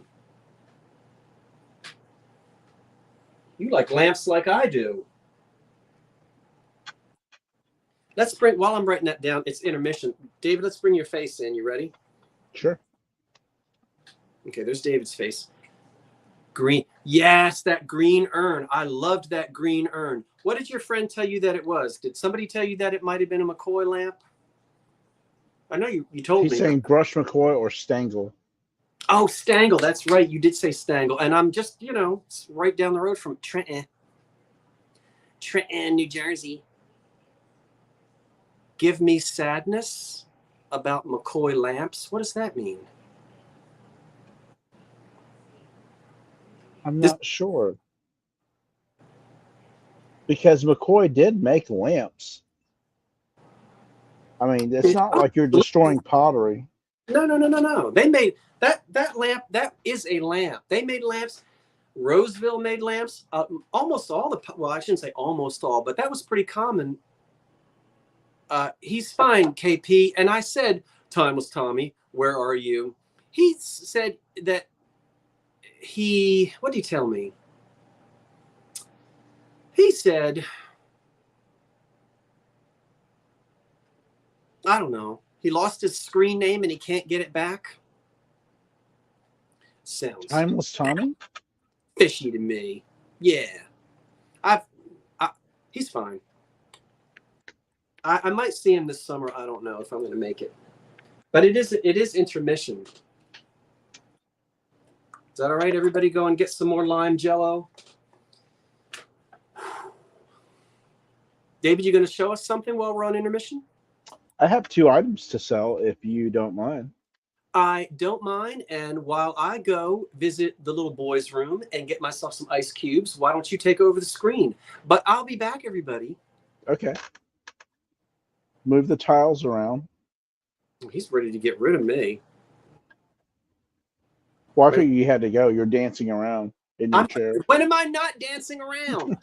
You like lamps like I do. Let's bring, while I'm writing that down, it's intermission. David, let's bring your face in. You ready? Sure. Okay, there's David's face. Green. Yes, that green urn. I loved that green urn. What did your friend tell you that it was? Did somebody tell you that it might have been a McCoy lamp? I know you told me. He's saying Brush McCoy or Stengel. Oh, Stengel. That's right. You did say Stengel. And I'm just, it's right down the road from Trenton, New Jersey. Give me sadness about McCoy lamps. What does that mean? I'm not sure. Because McCoy did make lamps. I mean, it's not like you're destroying pottery. No. They made that lamp. That is a lamp. They made lamps. Roseville made lamps. Almost all I shouldn't say almost all, but that was pretty common. He's fine, KP. And I said, Timeless Tommy, where are you? He said that what did he tell me? He said, I don't know. He lost his screen name and he can't get it back. Sounds Timeless Tommy? fishy to me. Yeah. He's fine. I might see him this summer. I don't know if I'm going to make it. But it is intermission. Is that all right? Everybody go and get some more lime Jello. David, you going to show us something while we're on intermission? I have 2 items to sell if you don't mind. I don't mind. And while I go visit the little boys' room and get myself some ice cubes, why don't you take over the screen? But I'll be back, everybody. Okay. Move the tiles around. He's ready to get rid of me. Well, I think you had to go. You're dancing around in your chair. When am I not dancing around?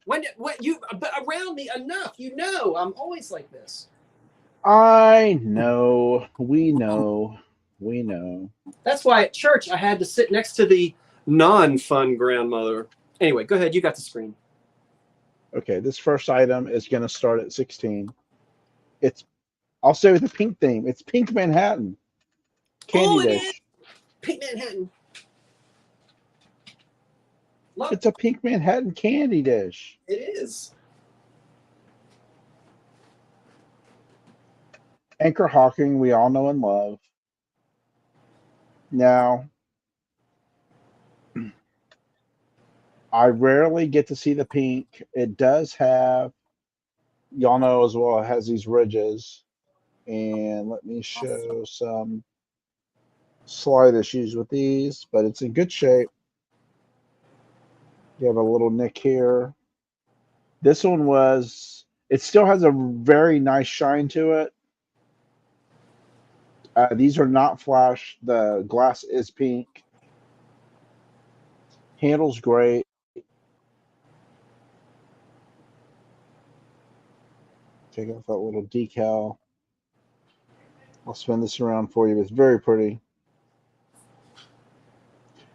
But around me enough, I'm always like this. I know. We know. We know. That's why at church I had to sit next to the non-fun grandmother. Anyway, go ahead. You got the screen. Okay, this first item is going to start at 16. I'll say with the pink theme. It's Pink Manhattan. Candy dish. Pink Manhattan. Look, It's a Pink Manhattan candy dish. it is. Anchor Hawking, we all know and love. Now, I rarely get to see the pink. It does have, y'all know as well, it has these ridges. And let me show some slight issues with these, but it's in good shape. You have a little nick here. This one it still has a very nice shine to it. These are not flash. The glass is pink. Handle's great. Take off that little decal. I'll spin this around for you. It's very pretty.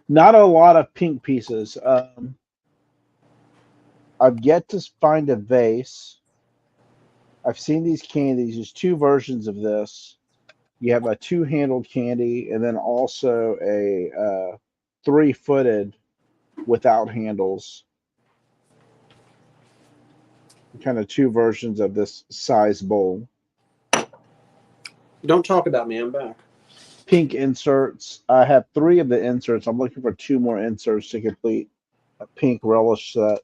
Not a lot of pink pieces. I've yet to find a vase. I've seen these candies. There's two versions of this. You have a two-handled candy and then also a three-footed without handles. Kind of two versions of this size bowl. Don't talk about me. I'm back. Pink inserts. I have 3 of the inserts. I'm looking for 2 more inserts to complete a pink relish set.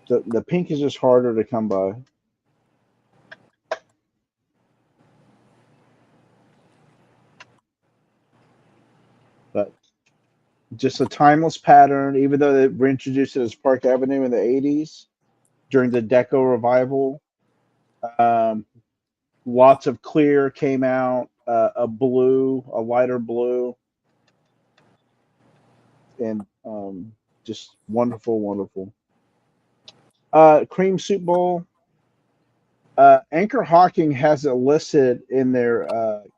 The pink is just harder to come by. But just a timeless pattern, even though they reintroduced it as Park Avenue in the 80s during the Deco revival. Lots of clear came out, a blue, a lighter blue, and just wonderful, wonderful. Cream soup bowl. Anchor Hawking has it listed in their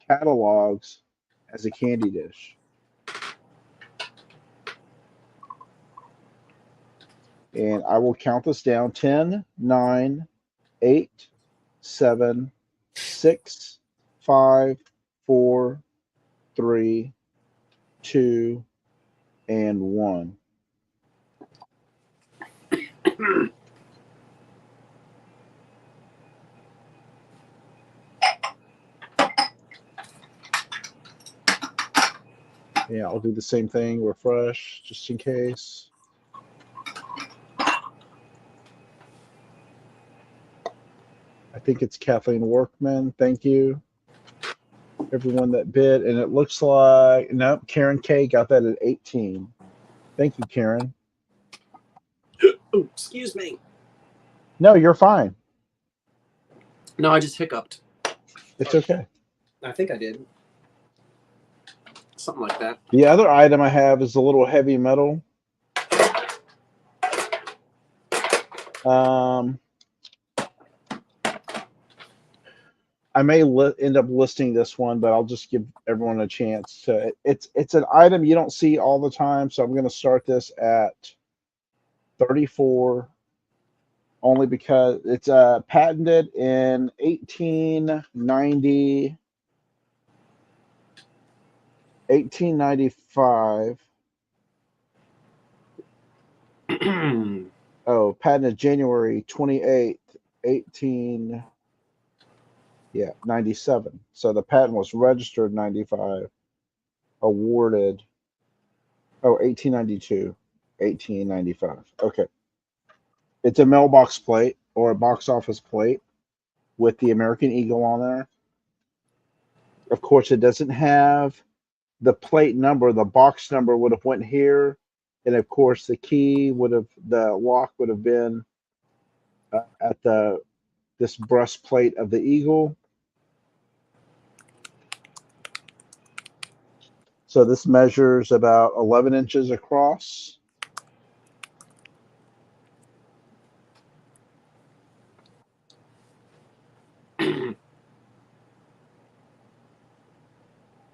catalogs as a candy dish. And I will count this down: 10, 9, 8, 7, 6, 5, 4, 3, 2, and 1. Yeah, I'll do the same thing, refresh, just in case. I think it's Kathleen Workman. Thank you, everyone that bid. And it looks like, nope, Karen K got that at 18. Thank you, Karen. Ooh, excuse me. No, you're fine. No, I just hiccuped. It's okay. I think I did. Something like that. The other item I have is a little heavy metal. I may end up listing this one, but I'll just give everyone a chance to. It's an item you don't see all the time, so I'm going to start this at 34, only because it's patented in 1895. Oh, patented January 28th, 97. So the patent was registered 95, awarded 1892, 1895. Okay. It's a mailbox plate or a box office plate with the American Eagle on there. Of course, it doesn't have the plate number. The box number would have went here, and of course, the lock would have been at this breastplate of the Eagle. So this measures about 11 inches across.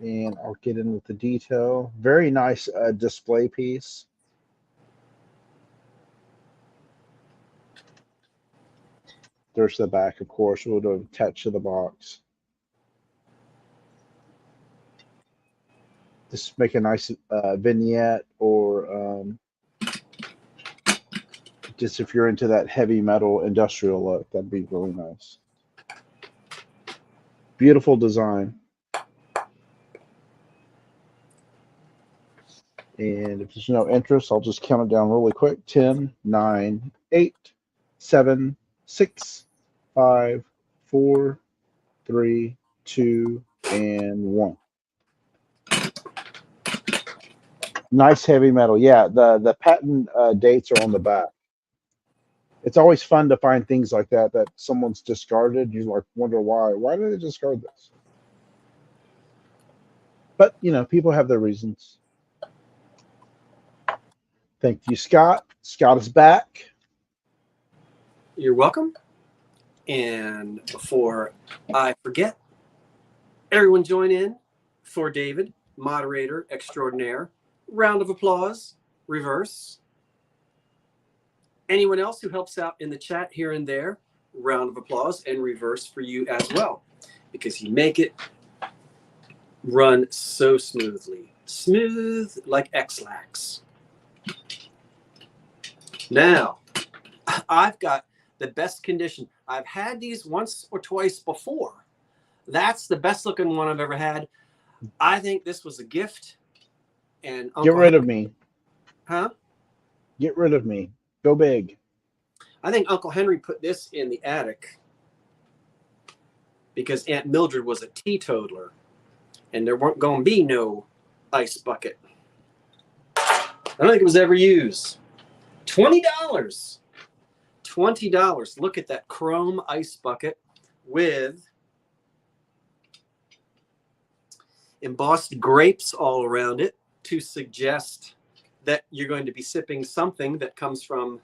And I'll get in with the detail. Very nice display piece. There's the back, of course, would attach to the box. Just make a nice vignette, or just if you're into that heavy metal industrial look, that'd be really nice. Beautiful design. And if there's no interest, I'll just count it down really quick. 10, 9, 8, 7, 6, 5, 4, 3, 2, and 1. Nice heavy metal. Yeah, the patent dates are on the back. It's always fun to find things like that someone's discarded. You like wonder why. Why did they discard this? But people have their reasons. Thank you, Scott. Scott is back. You're welcome. And before I forget, everyone join in for David, moderator extraordinaire. Round of applause, reverse. Anyone else who helps out in the chat here and there, round of applause and reverse for you as well, because you make it run so smoothly. Smooth like X-Lax. Now, I've got the best condition. I've had these once or twice before. That's the best looking one I've ever had. I think this was a gift. And Get rid of me. Huh? Get rid of me. Go big. I think Uncle Henry put this in the attic because Aunt Mildred was a teetotaler and there weren't going to be no ice bucket. I don't think it was ever used. $20. $20. Look at that chrome ice bucket with embossed grapes all around it to suggest that you're going to be sipping something that comes from,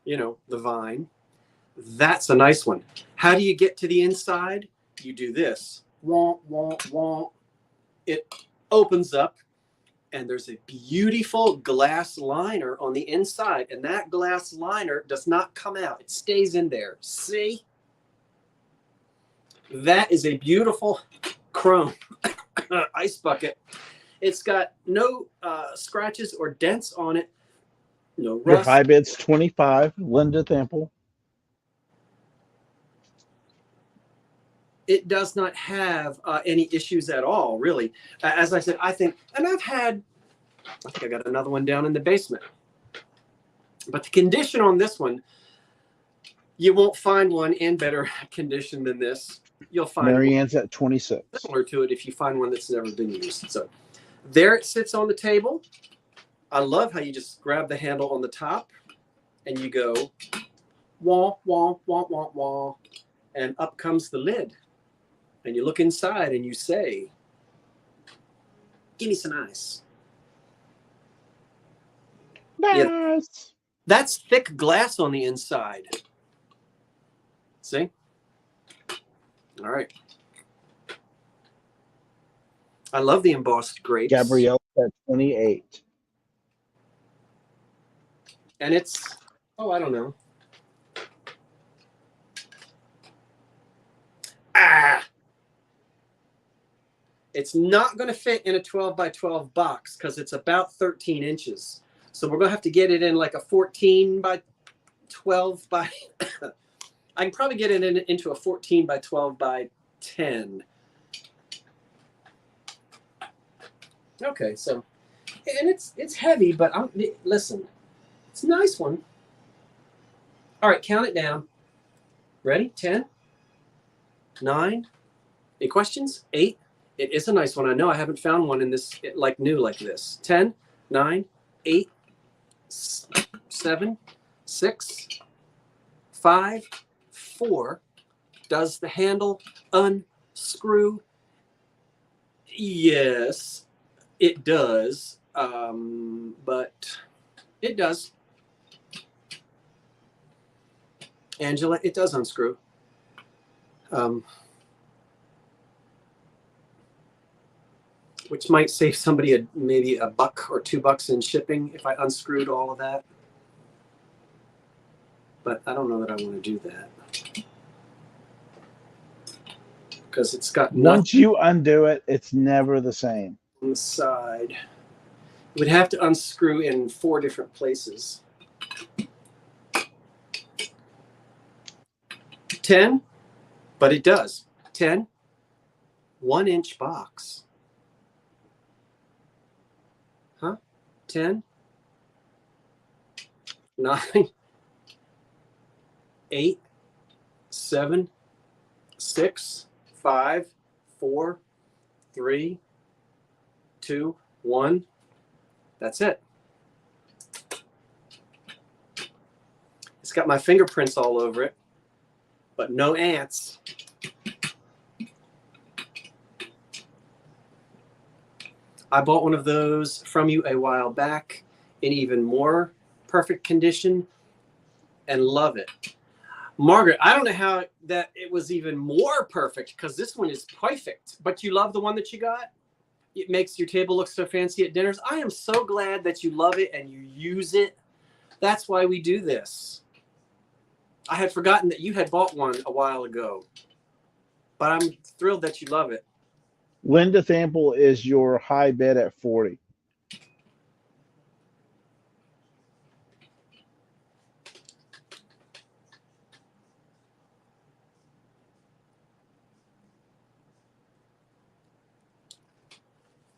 the vine. That's a nice one. How do you get to the inside? You do this. Womp, womp, womp. It opens up, and there's a beautiful glass liner on the inside, and that glass liner does not come out. It stays in there. See? That is a beautiful chrome ice bucket. It's got no scratches or dents on it. No rust. Your high bid's 25. Linda Thample. It does not have any issues at all, really. As I said, I think I got another one down in the basement. But the condition on this one, you won't find one in better condition than this. You'll find Marianne's at 26. Similar to it if you find one that's never been used. So there it sits on the table. I love how you just grab the handle on the top and you go wah, wah, wah, wah, wah, and up comes the lid. And you look inside and you say, give me some ice. Nice. Yeah, that's thick glass on the inside. See? All right. I love the embossed grapes. Gabrielle at 28. And it's, I don't know. It's not going to fit in a 12 by 12 box because it's about 13 inches. So we're going to have to get it in like a 14 by 12 by... I can probably get it into a 14 by 12 by 10. Okay, so... And it's heavy, but listen. It's a nice one. All right, count it down. Ready? 10, 9. Any questions? 8. It is a nice one. I know I haven't found one in this new like this. 10, 9, 8, 7, 6, 5, 4. Does the handle unscrew? Yes, it does. But it does. Angela, it does unscrew. Which might save somebody maybe $1 or $2 in shipping if I unscrewed all of that. But I don't know that I want to do that because it's got nothing Once you undo it, it's never the same. on the side. We'd have to unscrew in 4 different places. 10, but it does. 10, 1-inch box. Huh? 10, 9, 8, 7, 6, 5, 4, 3, 2, 1. That's it. It's got my fingerprints all over it, but no ants. I bought one of those from you a while back in even more perfect condition and love it. Margaret, I don't know how that it was even more perfect because this one is perfect, but you love the one that you got? It makes your table look so fancy at dinners. I am so glad that you love it and you use it. That's why we do this. I had forgotten that you had bought one a while ago, but I'm thrilled that you love it. Linda Thample is your high bid at 40.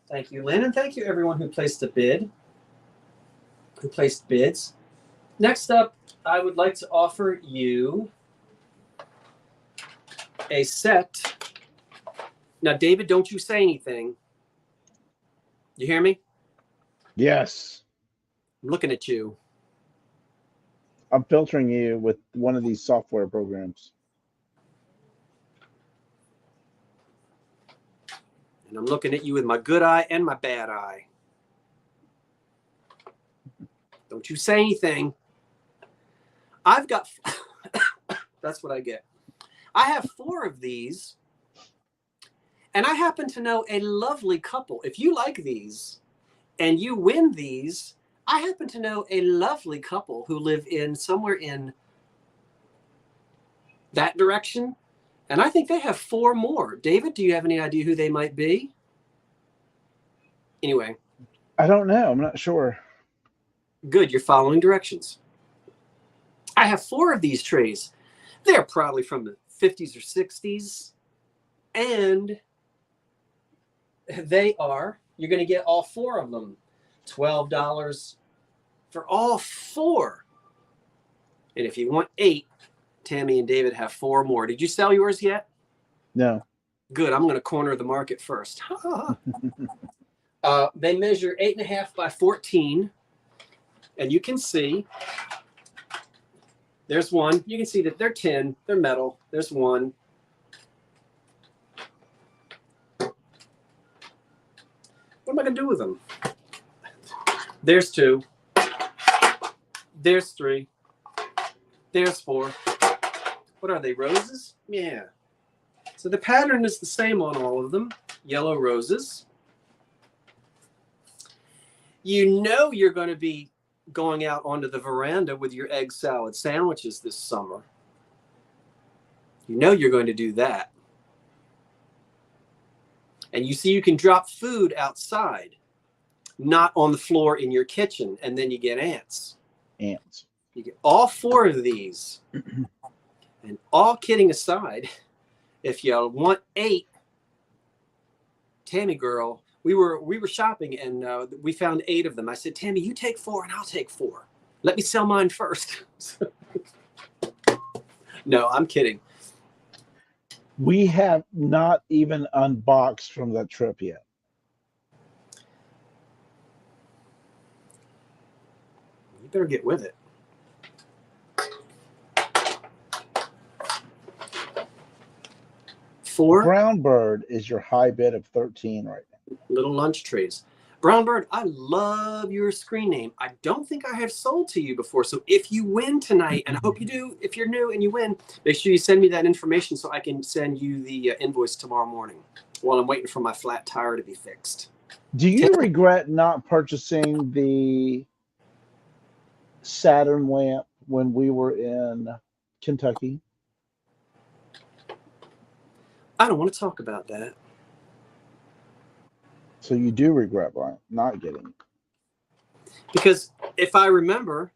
Thank you, Lynn, and thank you everyone who placed a bid, who placed bids. Next up, I would like to offer you a set. Now, David, don't you say anything. You hear me? Yes. I'm looking at you. I'm filtering you with one of these software programs. And I'm looking at you with my good eye and my bad eye. Don't you say anything. I've got, that's what I get. I have 4 of these, and I happen to know a lovely couple. If you like these and you win these, I happen to know a lovely couple who live in somewhere in that direction. And I think they have 4 more. David, do you have any idea who they might be? Anyway. I don't know. I'm not sure. Good, you're following directions. I have 4 of these trays. They're probably from the 50s or 60s. And they are, you're going to get all 4 of them. $12 for all 4. And if you want 8, Tammy and David have 4 more. Did you sell yours yet? No. Good. I'm going to corner the market first. They measure 8.5 by 14. And you can see, there's one. You can see that they're tin. They're metal. There's one. What am I going to do with them? There's 2. There's 3. There's 4. What are they, roses? Yeah. So the pattern is the same on all of them. Yellow roses. You know you're going to be going out onto the veranda with your egg salad sandwiches this summer. You know you're going to do that. And you see you can drop food outside, not on the floor in your kitchen, and then you get ants. Ants. You get all 4 of these. And all kidding aside, if you want 8, Tammy girl, we were shopping and we found 8 of them. I said, Tammy, you take 4 and I'll take 4. Let me sell mine first. No, I'm kidding. We have not even unboxed from that trip yet. You better get with it. Four Brown Bird is your high bid of 13 right now. little lunch trays. Brown Bird, I love your screen name. I don't think I have sold to you before. So if you win tonight, and I hope you do, if you're new and you win, make sure you send me that information so I can send you the invoice tomorrow morning while I'm waiting for my flat tire to be fixed. Do you regret not purchasing the Saturn lamp when we were in Kentucky? I don't want to talk about that. So you do regret not getting it. Because if I remember,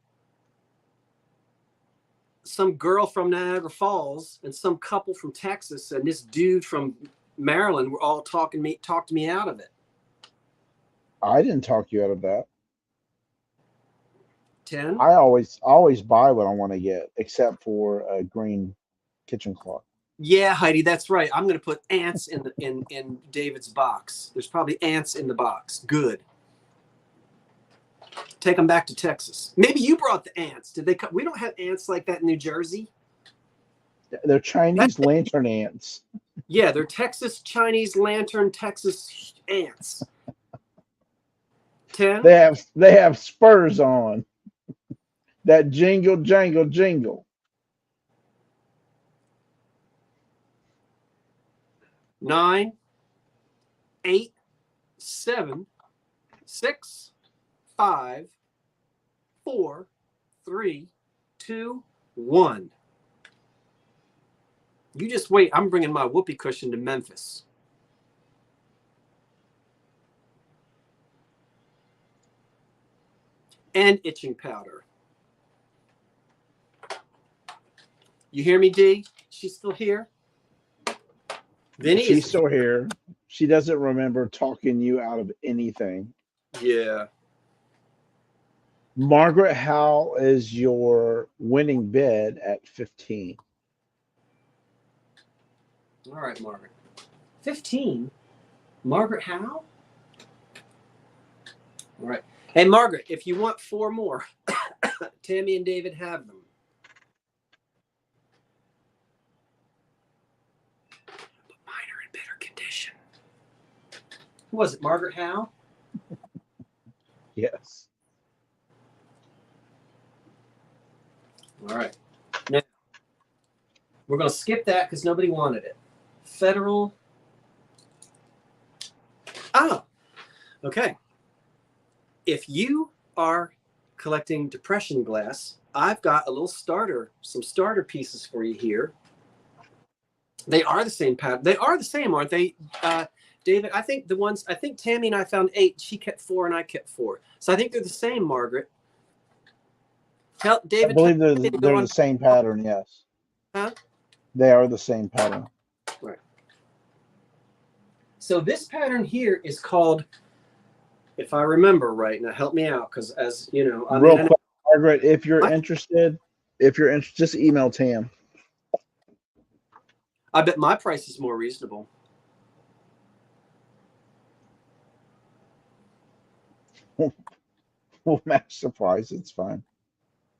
some girl from Niagara Falls and some couple from Texas and this dude from Maryland were all talked me out of it. I didn't talk you out of that. 10. I always buy what I want to get, except for a green kitchen cloth. Yeah, Heidi, that's right. I'm going to put ants in David's box. There's probably ants in the box. Good. Take them back to Texas. Maybe you brought the ants. Did they come? We don't have ants like that in New Jersey. They're Chinese lantern ants. Yeah, they're Texas Chinese lantern Texas ants. 10. They have spurs on. That jingle, jangle, jingle. 9, 8, 7, 6, 5, 4, 3, 2, 1. You just wait. I'm bringing my whoopee cushion to Memphis. And itching powder. You hear me, D? She's still here? Vinny She's is still here. She doesn't remember talking you out of anything. Yeah. Margaret, how is your winning bid at 15? All right, Margaret. 15? Margaret Howe? All right. Hey, Margaret, if you want 4 more, Tammy and David have them. But mine are in better condition. Who was it, Margaret Howe? Yes. All right. Now, we're going to skip that because nobody wanted it. Federal. Ah, okay. If you are collecting depression glass, I've got a little some starter pieces for you here. They are the same pattern. They are the same, aren't they? David, I think Tammy and I found 8. She kept 4 and I kept 4. So I think they're the same, Margaret. David, I believe they're the same pattern, yes. Huh? They are the same pattern. Right. So this pattern here is called, if I remember right, now help me out, because as you know, Real quick, Margaret, if you're interested, just email Tam. I bet my price is more reasonable. We'll match the price. It's fine.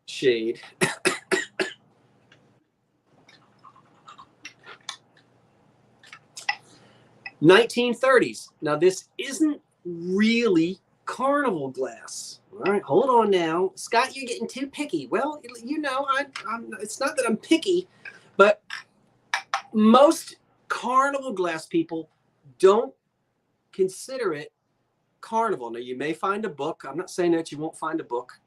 Shade. $1930s. Now this isn't really carnival glass. All right, hold on now, Scott. You're getting too picky. Well, you know, it's not that I'm picky, but most carnival glass people don't consider it carnival. Now you may find a book. I'm not saying that you won't find a book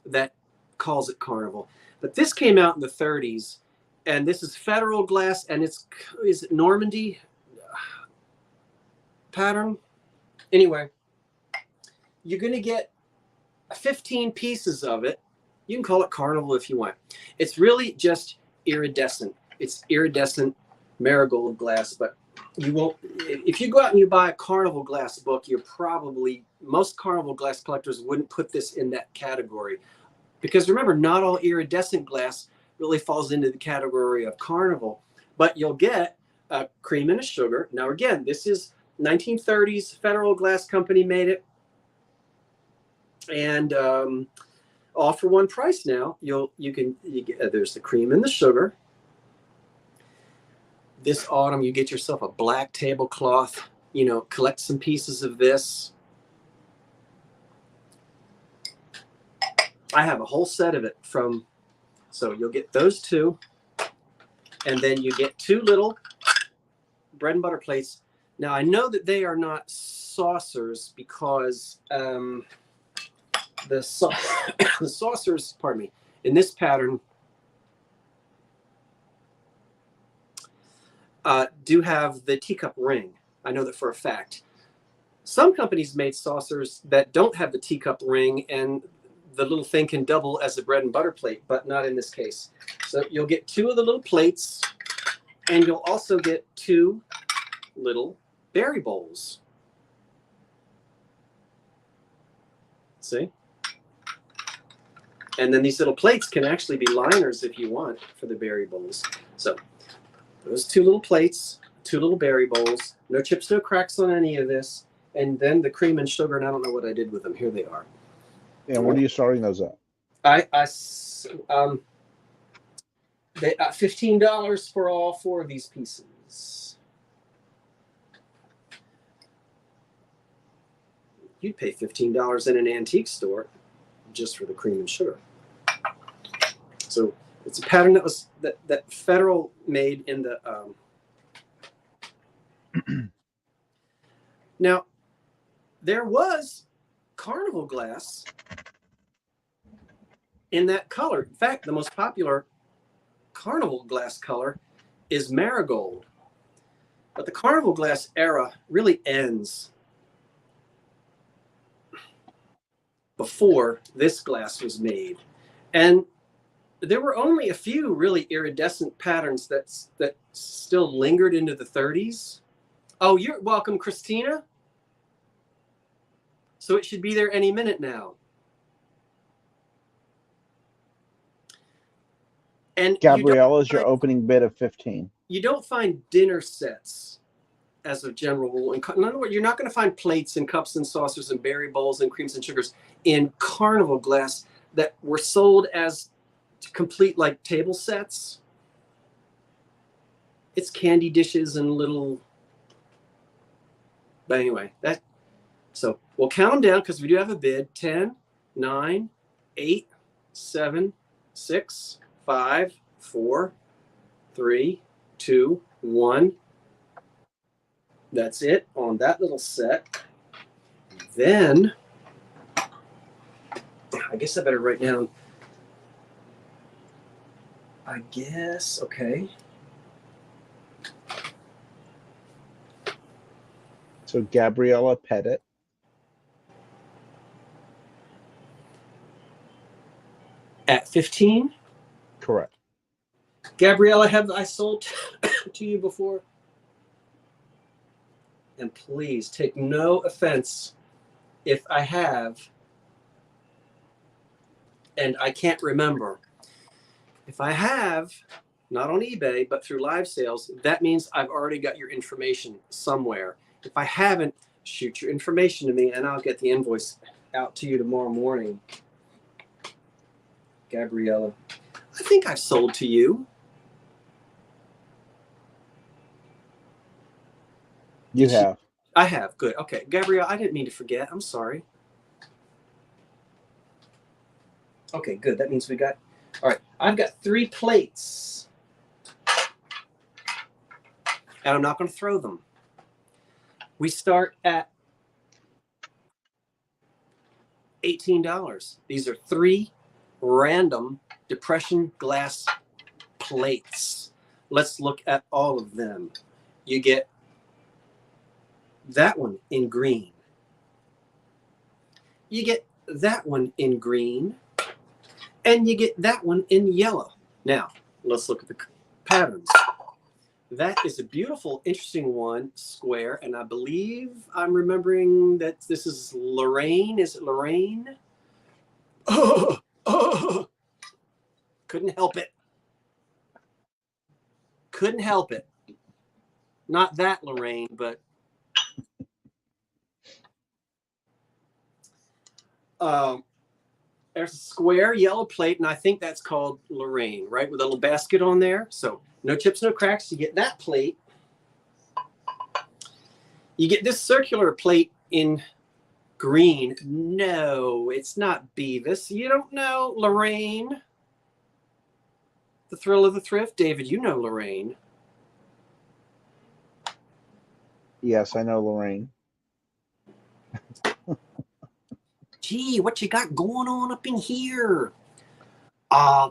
that calls it carnival, but this came out in the 30s, and this is federal glass, and is it Normandy pattern? Anyway, you're going to get 15 pieces of it. You can call it carnival if you want. It's really just iridescent. It's iridescent marigold glass, but you won't. If you go out and you buy a carnival glass book, most carnival glass collectors wouldn't put this in that category, because remember, not all iridescent glass really falls into the category of carnival. But you'll get a cream and a sugar. Now again, this is 1930s. Federal Glass Company made it, and all for one price. Now there's the cream and the sugar. This autumn, you get yourself a black tablecloth. You know, collect some pieces of this. I have a whole set of it from, so you'll get those two, and then you get two little bread and butter plates. Now I know that they are not saucers because the saucers, pardon me, in this pattern do have the teacup ring. I know that for a fact. Some companies made saucers that don't have the teacup ring, and the little thing can double as a bread and butter plate, but not in this case. So you'll get two of the little plates, and you'll also get two little berry bowls. See? And then these little plates can actually be liners if you want for the berry bowls. So those two little plates, two little berry bowls, no chips, no cracks on any of this. And then the cream and sugar, and I don't know what I did with them. Here they are. And what are you starting those at? They $15 for all four of these pieces. You'd pay $15 in an antique store just for the cream and sugar. So it's a pattern that was that Federal made in the now. There was carnival glass in that color. In fact, the most popular carnival glass color is marigold. But the carnival glass era really ends before this glass was made. And there were only a few really iridescent patterns that still lingered into the 30s. Oh, you're welcome, Christina. So it should be there any minute now. And Gabriella's your opening bid of 15. You don't find dinner sets as a general rule. In other words, you're not going to find plates and cups and saucers and berry bowls and creams and sugars in carnival glass that were sold as complete like table sets. It's candy dishes and little. But anyway, so we'll count them down because we do have a bid. 10, 9, 8, 7, 6, 5, 4, 3, 2, 1. That's it on that little set. Then, I guess I better write down. I guess, okay. So Gabriella Pettit. At 15? Correct. Gabriella, have I sold to you before? And please take no offense if I have, and I can't remember. If I have, not on eBay, but through live sales, that means I've already got your information somewhere. If I haven't, shoot your information to me and I'll get the invoice out to you tomorrow morning. Gabriella, I think I've sold to you. You have. I have. Good. Okay. Gabrielle, I didn't mean to forget. I'm sorry. Okay, good. That means we got, all right. I've got 3 plates. And I'm not going to throw them. We start at $18. These are 3 random depression glass plates. Let's look at all of them. You get that one in green. You get that one in green. And you get that one in yellow. Now, let's look at the patterns. That is a beautiful, interesting one, square. And I believe I'm remembering that this is Lorraine. Is it Lorraine? Oh, couldn't help it. Couldn't help it. Not that Lorraine, but there's a square yellow plate, and I think that's called Lorraine, right? With a little basket on there. So no chips, no cracks. You get that plate. You get this circular plate in Green. No, it's not Beavis. You don't know Lorraine. The Thrill of the Thrift. David, you know Lorraine. Yes, I know Lorraine. Gee, what you got going on up in here? Oh,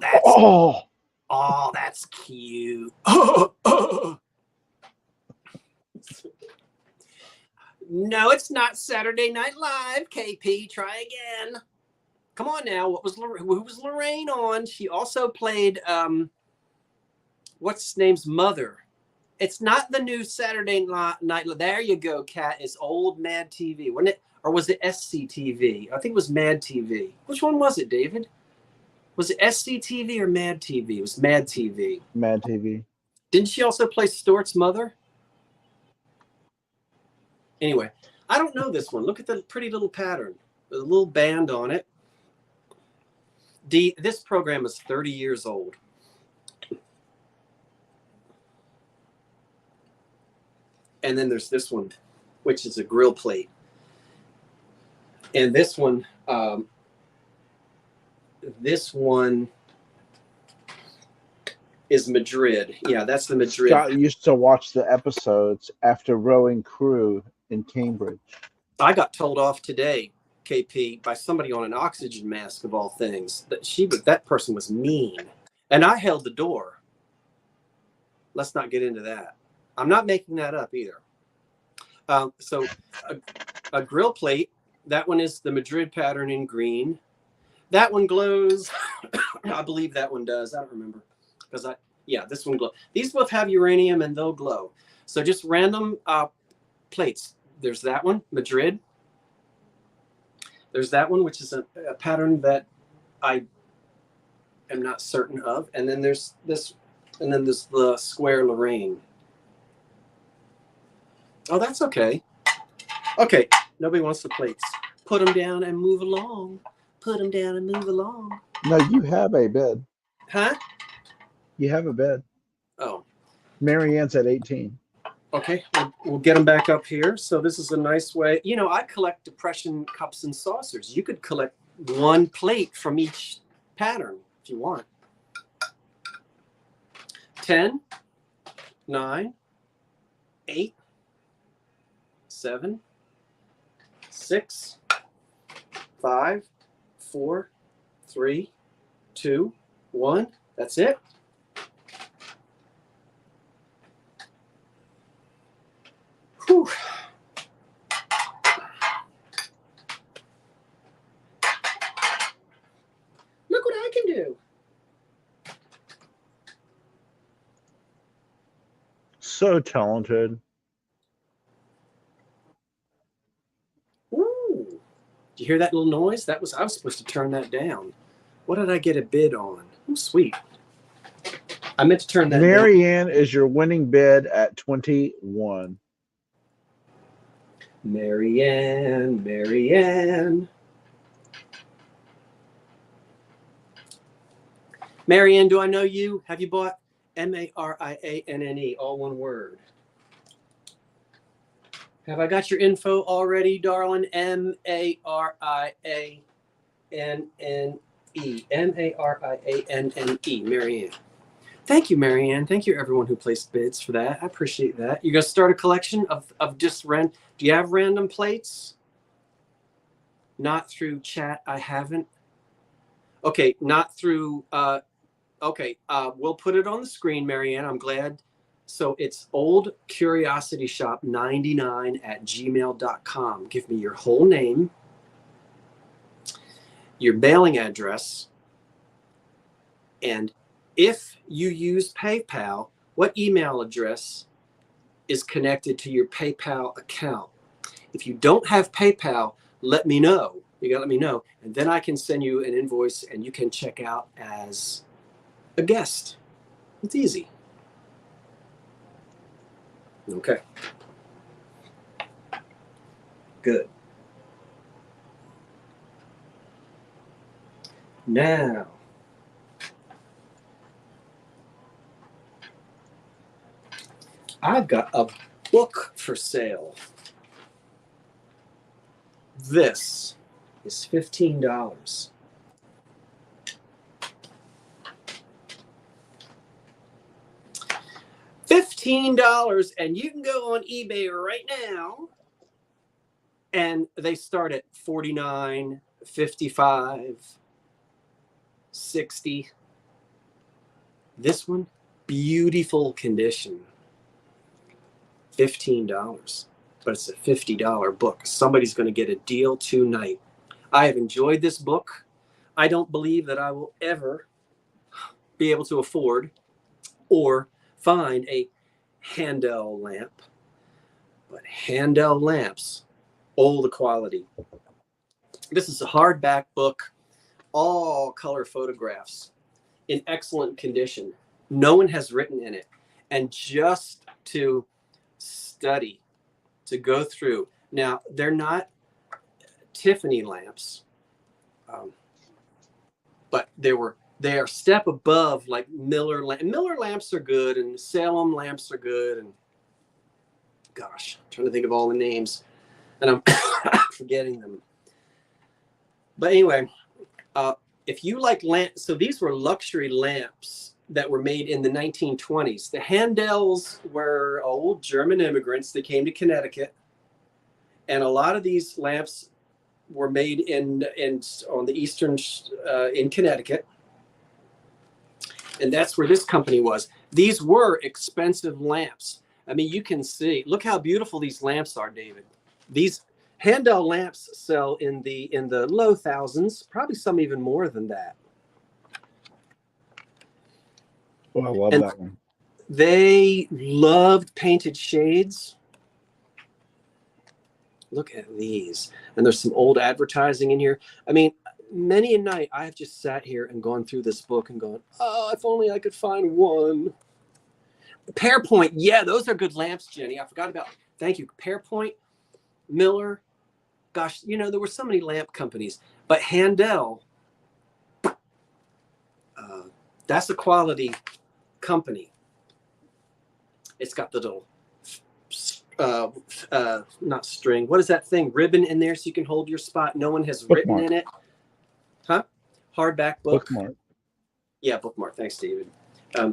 that's cute. No, it's not Saturday Night Live. KP, try again. Come on now. Who was Lorraine on? She also played what's his name's mother. It's not the new Saturday Night. There you go, Kat. It's old Mad TV, wasn't it? Or was it SCTV? I think it was Mad TV. Which one was it, David? Was it SCTV or Mad TV? It was Mad TV. Mad TV. Didn't she also play Stuart's mother? Anyway, I don't know this one. Look at the pretty little pattern. There's a little band on it. This program is 30 years old. And then there's this one, which is a grill plate. And this one is Madrid. Yeah, that's the Madrid. Scott used to watch the episodes after rowing crew in Cambridge. I got told off today, KP, by somebody on an oxygen mask of all things. That person was mean. And I held the door. Let's not get into that. I'm not making that up either. So a grill plate, that one is the Madrid pattern in green. That one glows. I believe that one does. I don't remember. This one glows. These both have uranium and they'll glow. So just random plates. There's that one, Madrid. There's that one, which is a pattern that I am not certain of. And then there's this, and then there's the square Lorraine. Oh, that's okay. Okay, nobody wants the plates. Put them down and move along. Put them down and move along. No, you have a bed. Huh? You have a bed. Oh. Marianne's at 18. Okay, we'll get them back up here. So this is a nice way. You know, I collect Depression cups and saucers. You could collect one plate from each pattern if you want. 10, 9, 8, 7, 6, 5, 4, 3, 2, 1. That's it. Whew. Look what I can do. So talented. Ooh. Did you hear that little noise? I was supposed to turn that down. What did I get a bid on? Oh, sweet. I meant to turn that down. Marianne is your winning bid at 21. Marianne. Marianne, do I know you? Have you bought Marianne, all one word? Have I got your info already, darling? Marianne. Marianne. Marianne. Thank you, Marianne. Thank you, everyone who placed bids for that. I appreciate that. You're going to start a collection of just do you have random plates? Not through chat. I haven't. Okay, not through. Okay, we'll put it on the screen, Marianne. I'm glad. So it's oldcuriosityshop99@gmail.com. Give me your whole name, your mailing address, and if you use PayPal, what email address is connected to your PayPal account? If you don't have PayPal, let me know. You got to let me know. And then I can send you an invoice and you can check out as a guest. It's easy. Okay. Good. Now, I've got a book for sale. This is $15. $15, and you can go on eBay right now, and they start at $49, $55, $60. This one, beautiful condition, $15, but it's a $50 book. Somebody's going to get a deal tonight. I have enjoyed this book. I don't believe that I will ever be able to afford or find a Handel lamp, but Handel lamps, all the quality. This is a hardback book, all color photographs in excellent condition. No one has written in it. And just to study, to go through. Now, they're not Tiffany lamps, but they are step above like Miller lamps. Miller lamps are good, and Salem lamps are good, and gosh, I'm trying to think of all the names, and I'm forgetting them. But anyway, if you like lamps, so these were luxury lamps that were made in the 1920s. The Handels were old German immigrants that came to Connecticut, and a lot of these lamps were made in on the eastern in Connecticut, and that's where this company was. These were expensive lamps. I mean, you can see. Look how beautiful these lamps are, David. These Handel lamps sell in the low thousands, probably some even more than that. Oh, I love that one. They loved painted shades. Look at these. And there's some old advertising in here. I mean, many a night I've just sat here and gone through this book and gone, oh, if only I could find one. Pearpoint. Yeah, those are good lamps, Jenny. I forgot about. Thank you. Pearpoint, Miller. Gosh, you know, there were so many lamp companies. But Handel, that's a quality company. It's got the little not string. What is that thing? Ribbon in there so you can hold your spot. No one has written in it. Huh? Hardback book. Bookmark. Yeah, bookmark. Thanks, David.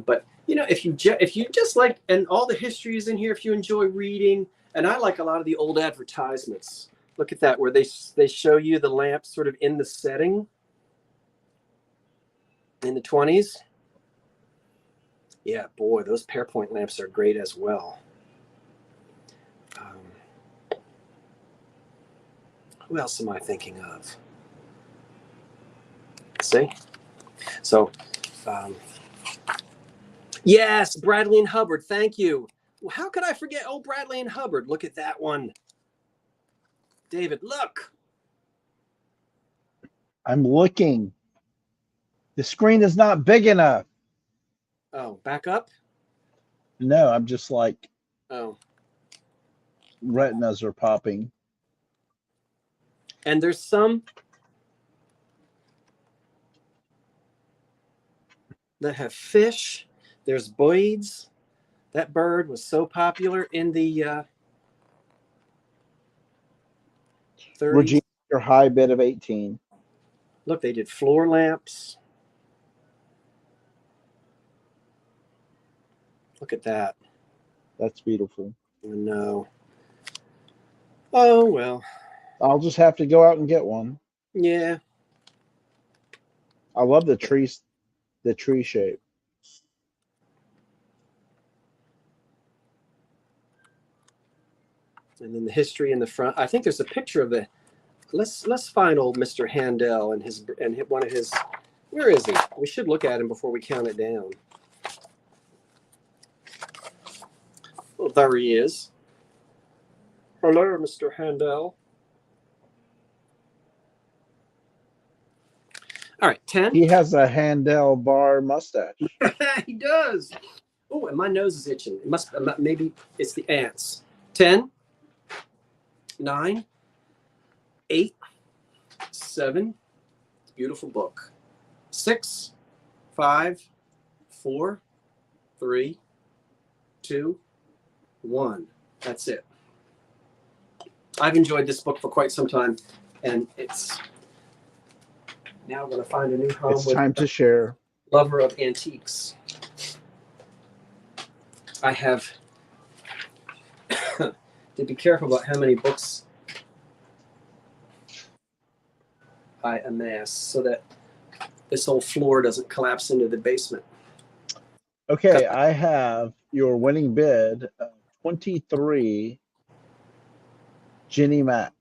But you know, if you just like, and all the history is in here. If you enjoy reading, and I like a lot of the old advertisements. Look at that, where they show you the lamp sort of in the setting in the 20s. Yeah, boy, those Pearpoint lamps are great as well. Who else am I thinking of? See? So, yes, Bradley and Hubbard. Thank you. Well, how could I forget? Oh, Bradley and Hubbard. Look at that one. David, look. I'm looking. The screen is not big enough. Oh, back up? No, I'm just like, oh, retinas are popping. And there's some that have fish. There's boids. That bird was so popular in the 30s. Regina, your high bid of 18. Look, they did floor lamps. Look at that. That's beautiful. No. Oh, well. I'll just have to go out and get one. Yeah. I love the tree shape. And then the history in the front. I think there's a picture of the. Let's find old Mr. Handel and one of his. Where is he? We should look at him before we count it down. Well, there he is. Hello, Mr. Handel. All right, 10. He has a Handel bar mustache. He does. Oh, and my nose is itching. It must. Maybe it's the ants. 10, 9, 8, 7. Beautiful book. 6, 5, 4, 3, 2, 1. That's it. I've enjoyed this book for quite some time, and it's now going to find a new home. It's time to share. Lover of antiques. I have to be careful about how many books I amass so that this whole floor doesn't collapse into the basement. Okay, I have your winning bid of 23 Jenny Mac.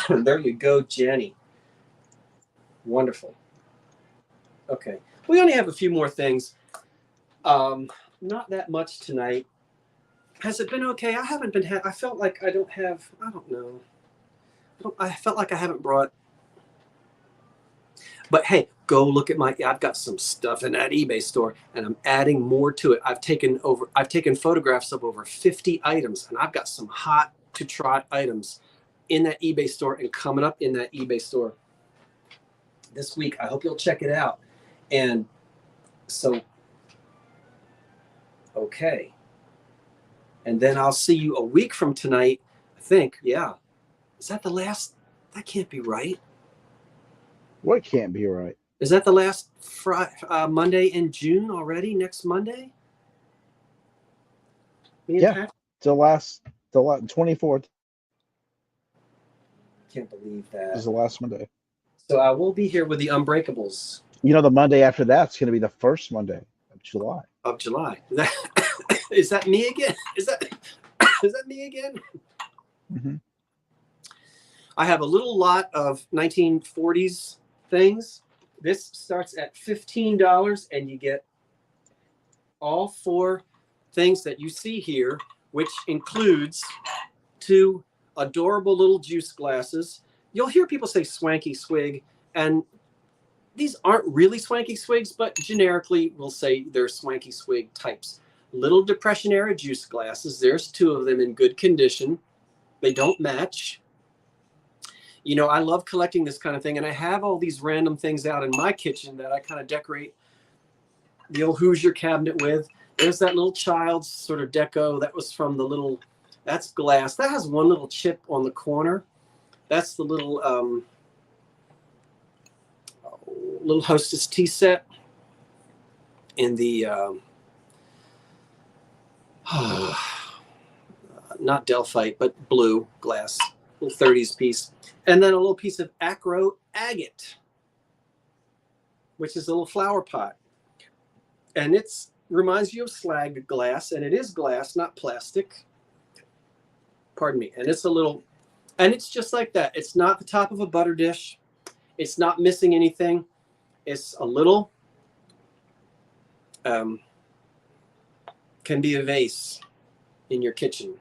There you go, Jenny. Wonderful. Okay, we only have a few more things. Not that much tonight. Has it been okay? I haven't been. I felt like I don't have. I don't know. I felt like I haven't brought. But hey, go look at my. I've got some stuff in that eBay store, and I'm adding more to it. I've taken photographs of over 50 items, and I've got some hot to trot items in that eBay store and coming up in that eBay store this week. I hope you'll check it out. And so, okay. And then I'll see you a week from tonight, I think. Yeah. Is that the last? That can't be right. What can't be right? Is that the last Monday in June already? Next Monday? Yeah. The 24th Can't believe is that. the last Monday. So I will be here with the Unbreakables. You know, the Monday after that's going to be the first Monday of July. Of July. Is that me again? Is that me again? Mm-hmm. I have a little lot of 1940s things. This starts at $15, and you get all 4 things that you see here, which includes 2 adorable little juice glasses. You'll hear people say swanky swig, and these aren't really swanky swigs, but generically we'll say they're swanky swig types. Little Depression era juice glasses. There's 2 of them in good condition. They don't match. You know, I love collecting this kind of thing, and I have all these random things out in my kitchen that I kind of decorate the old Hoosier cabinet with. There's that little child's sort of deco. That was from the little, that's glass. That has one little chip on the corner. That's the little little Hostess tea set in the not Delphite, but blue glass, little 30s piece. And then a little piece of acro agate, which is a little flower pot. And it's reminds you of slag glass, and it is glass, not plastic. Pardon me. And it's a little, and it's just like that. It's not the top of a butter dish. It's not missing anything. It's a little, can be a vase in your kitchen.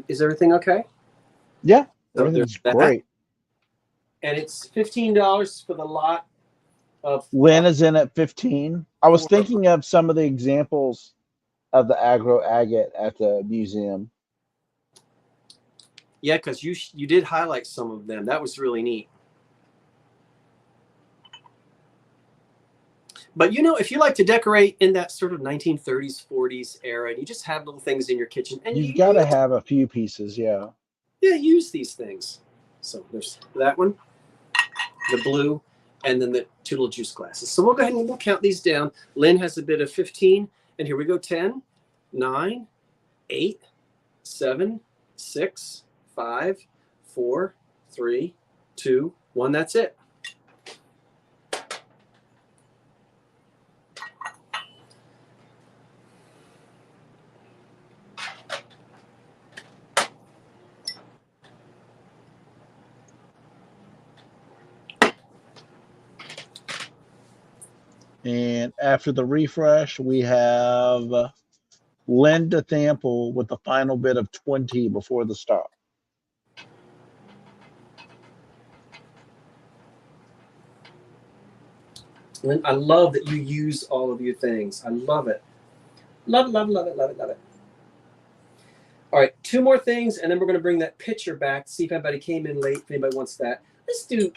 Is everything okay? Yeah, So everything's there's that. great. And it's $15 for the lot of. Lynn is in at 15. I was thinking of some of the examples of the agro agate at the museum. Yeah, because you did highlight some of them. That was really neat. But you know, if you like to decorate in that sort of 1930s, 40s era, and you just have little things in your kitchen, and You've got to have a few pieces, yeah. Yeah, use these things. So there's that one, the blue, and then the 2 little juice glasses. So we'll go ahead and we'll count these down. Lynn has a bid of 15, and here we go: 10, 9, 8, 7, 6, 5, 4, 3, 2, 1. That's it. And after the refresh, we have Linda Thample with the final bid of 20 before the stop. Lynn, I love that you use all of your things. I love it. Love it, love it, love it, love it, love it. All right, 2 more things, and then we're going to bring that picture back. See if anybody came in late. If anybody wants that, let's do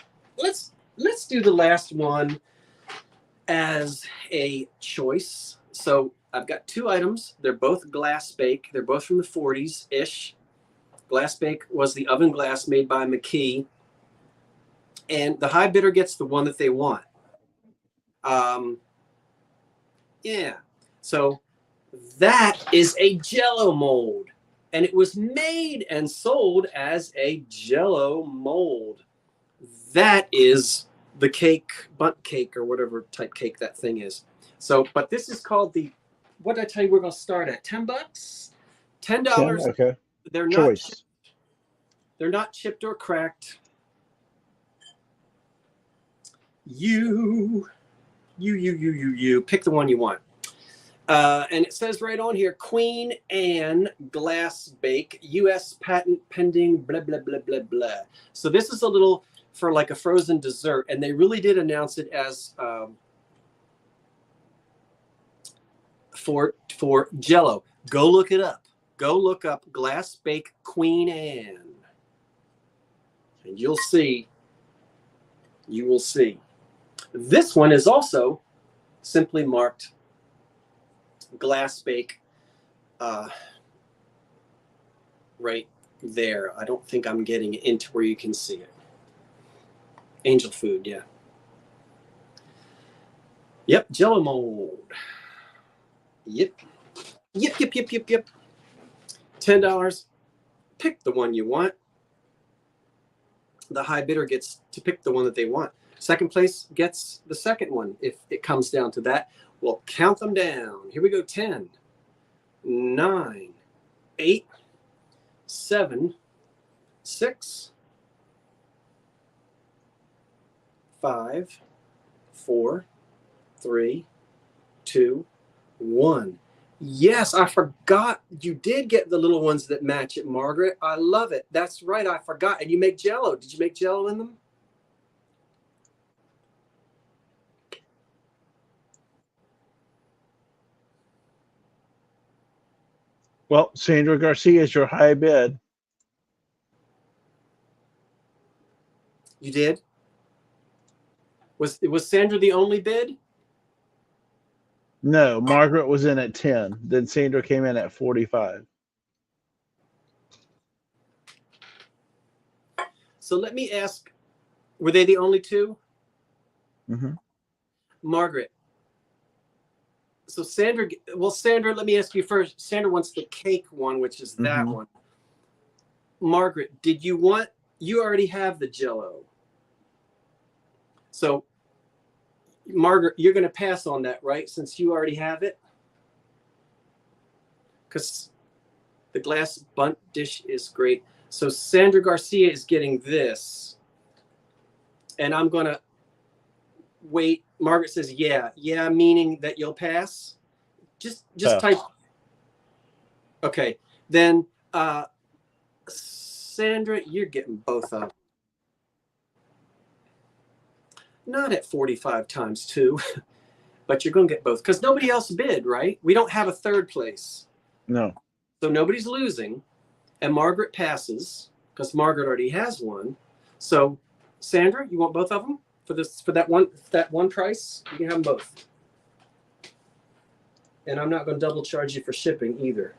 the last one. as a choice. So I've got two items. They're both glass bake. They're both from the 40s ish. Glass bake was the oven glass made by McKee, and the high bidder gets the one that they want. Yeah. So that is a Jello mold, and it was made and sold as a Jello mold. That is the cake, bundt cake, or whatever type cake that thing is. So, but this is called the, what did I tell you we're going to start at? $10? $10. Okay. They're not Choice. chipped. They're not chipped or cracked. You pick the one you want. And it says right on here, Queen Anne Glass Bake, U.S. patent pending, blah, blah, blah, blah, blah. So this is a little for like a frozen dessert. And they really did announce it as for Jello. Go look it up. Go look up Glass Bake Queen Anne. And you'll see. You will see. This one is also simply marked Glass Bake right there. I don't think I'm getting it into where you can see it. Angel food, yeah. Yep, Jello mold. Yep. $10. Pick the one you want. The high bidder gets to pick the one that they want. Second place gets the second one if it comes down to that. We'll count them down. Here we go. 10, 9, 8, 7, 6, 5, 4, 3, 2, 1. Yes, I forgot. You did get the little ones that match it, Margaret. I love it. That's right. I forgot. And you make Jello. Did you make Jello in them? Well, Sandra Garcia is your high bid. You did? Was Sandra the only bid? No, Margaret was in at 10. Then Sandra came in at 45. So let me ask, were they the only two? Mm-hmm. Margaret. So Sandra, let me ask you first. Sandra wants the cake one, which is that one. Margaret, you already have the Jello. So Margaret, you're going to pass on that, right? Since you already have it? Because the glass bundt dish is great. So Sandra Garcia is getting this. And I'm going to wait. Margaret says, yeah, meaning that you'll pass. Just type. Okay. Then Sandra, you're getting both of them. Not at 45 times 2, but you're going to get both because nobody else bid, right? We don't have a third place. No. So nobody's losing. And Margaret passes because Margaret already has one. So Sandra, you want both of them for that one price? You can have them both. And I'm not going to double charge you for shipping either.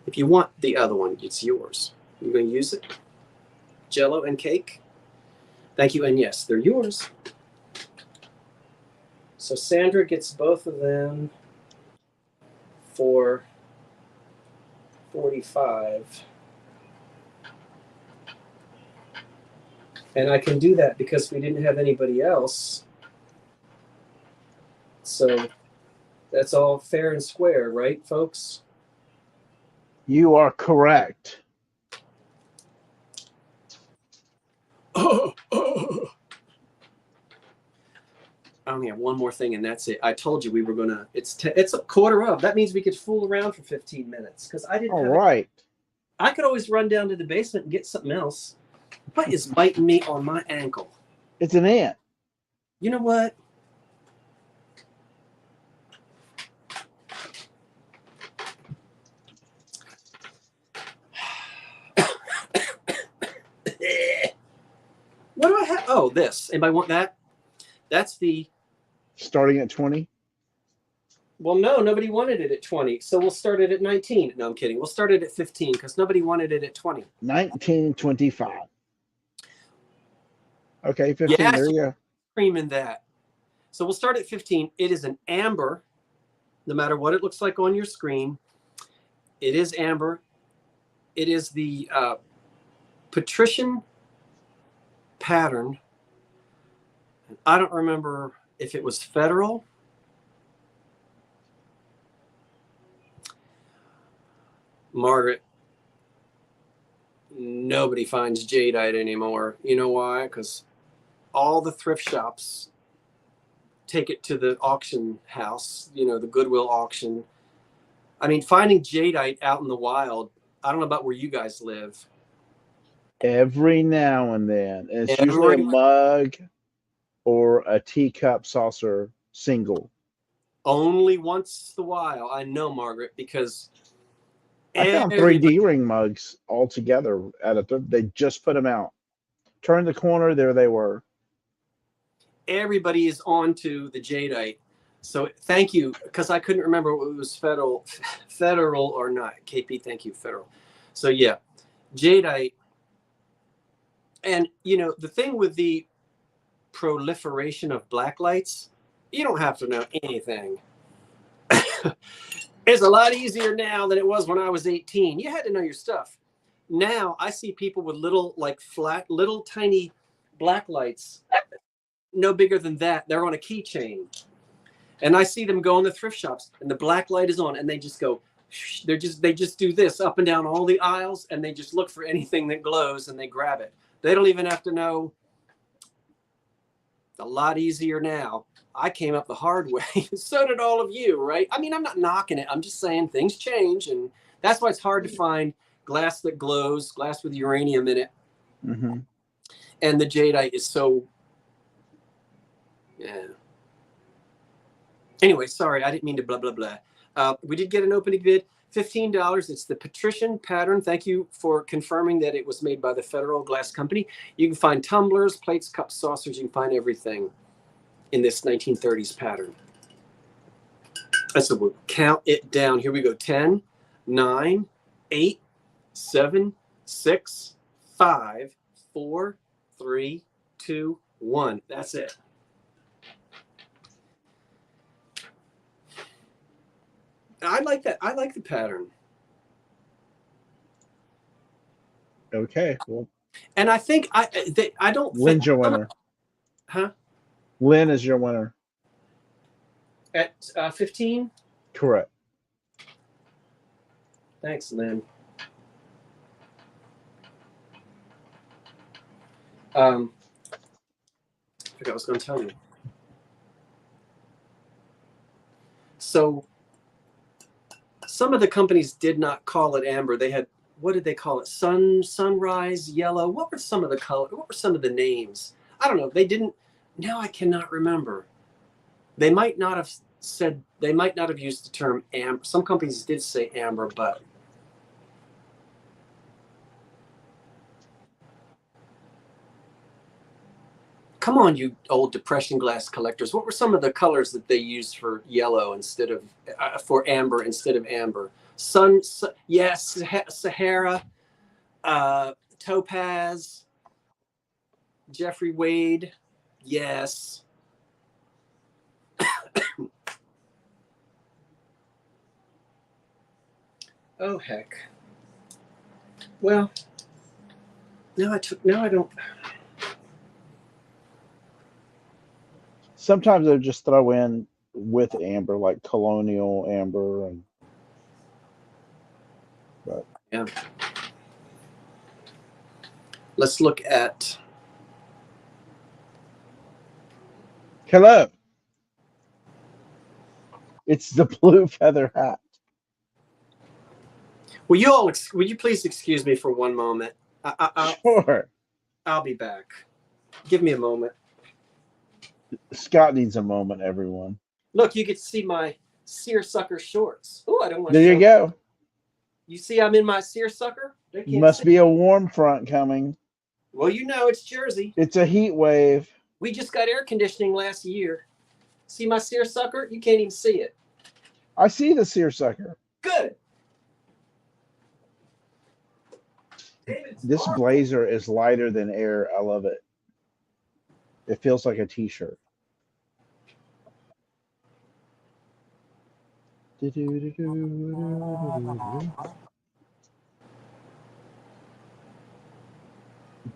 If you want the other one, it's yours. You're going to use it? Jello and cake? Thank you, and yes, they're yours. So Sandra gets both of them for 45. And I can do that because we didn't have anybody else. So that's all fair and square, right, folks? You are correct. I only have one more thing, and that's it. I told you we were gonna. It's a quarter of. That means we could fool around for 15 minutes because I didn't. All right. I could always run down to the basement and get something else. What is biting me on my ankle? It's an ant. You know what? What do I have? Oh, Oh, this. Anybody want that? That's the. Starting at 20. Well, no, nobody wanted it at 20. So we'll start it at 19. No, I'm kidding. We'll start it at 15 because nobody wanted it at 20. 1925. Okay, 15. Yeah, There you go. cream in that. So we'll start at 15. It is an amber, no matter what it looks like on your screen. It is amber. It is the patrician pattern. I don't remember if it was federal. Margaret, nobody finds jadeite anymore. You know why? Because all the thrift shops take it to the auction house, you know, the Goodwill auction. I mean, finding jadeite out in the wild, I don't know about where you guys live. Every now and then. And it's usually a mug or a teacup saucer single. Only once in a while. I know, Margaret, because I found 3 D-ring mugs all together at a they just put them out. Turned the corner, there they were. Everybody is on to the jadeite. So thank you, because I couldn't remember if it was federal or not. KP, thank you, federal. So yeah, jadeite. And you know, the thing with the proliferation of black lights, you don't have to know anything. It's a lot easier now than it was when I was 18. You had to know your stuff. Now I see people with little, like flat, little tiny black lights, no bigger than that. They're on a keychain. And I see them go in the thrift shops and the black light is on and they just go, they just do this up and down all the aisles and they just look for anything that glows and they grab it. They don't even have to know. A lot easier now. I came up the hard way. So did all of you, right? I mean, I'm not knocking it. I'm just saying things change. And that's why it's hard to find glass that glows, glass with uranium in it. Mm-hmm. And the jadeite is so, yeah. Anyway, sorry, I didn't mean to blah, blah, blah. We did get an opening bid, $15. It's the patrician pattern. Thank you for confirming that it was made by the Federal Glass Company. You can find tumblers, plates, cups, saucers. You can find everything in this 1930s pattern. So we'll count it down. Here we go. 10, 9, 8, 7, 6, 5, 4, 3, 2, 1. That's it. I like that. I like the pattern. Okay. Well, and I think I don't. Lynn's your winner. Huh? Lynn is your winner. At 15? Correct. Thanks, Lynn. I forgot what I was going to tell you. So some of the companies did not call it amber. They had, what did they call it? Sunrise, yellow. What were some of the color? What were some of the names? I don't know. They didn't. Now I cannot remember. They might not have said. They might not have used the term amber. Some companies did say amber, but come on, you old Depression glass collectors. What were some of the colors that they used for yellow instead of for amber instead of amber? Yes, Sahara, topaz, Jeffrey Wade, yes. Oh heck. Well, now I don't. Sometimes they'll just throw in with amber, like colonial amber, and but yeah. Let's look at. Hello. It's the blue feather hat. Will you please excuse me for one moment? Sure. I'll be back. Give me a moment. Scott needs a moment, everyone. Look, you get to see my seersucker shorts. Oh, I don't want to. There you go. You see I'm in my seersucker? Must be a warm front coming. Well, you know it's Jersey. It's a heat wave. We just got air conditioning last year. See my seersucker? You can't even see it. I see the seersucker. Good. This blazer is lighter than air. I love it. It feels like a t-shirt.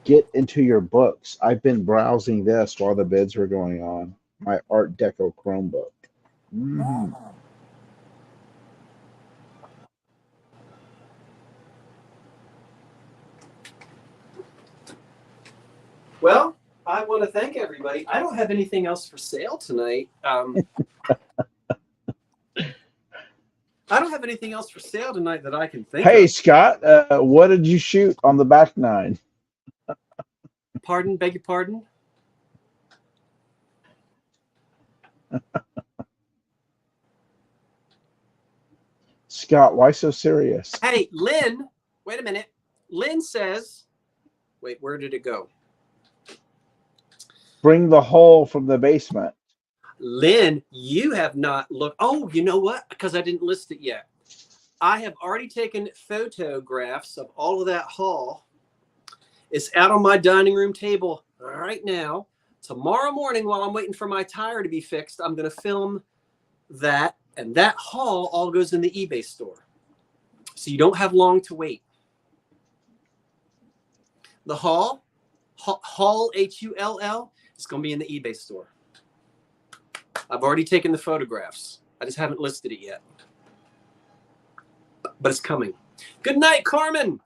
Get into your books. I've been browsing this while the bids were going on. My Art Deco Chromebook. Mm-hmm. Well, I want to thank everybody. I don't have anything else for sale tonight. I don't have anything else for sale tonight that I can think Hey, of. Scott, what did you shoot on the back nine? Pardon? Beg your pardon? Scott, why so serious? Hey, Lynn, wait a minute. Lynn says, wait, where did it go? Bring the hole from the basement. Lynn, you have not looked. Oh, you know what? Because I didn't list it yet. I have already taken photographs of all of that haul. It's out on my dining room table right now. Tomorrow morning, while I'm waiting for my tire to be fixed, I'm going to film that. And that haul all goes in the eBay store. So you don't have long to wait. The haul, Hull, it's going to be in the eBay store. I've already taken the photographs. I just haven't listed it yet. But it's coming. Good night, Carmen.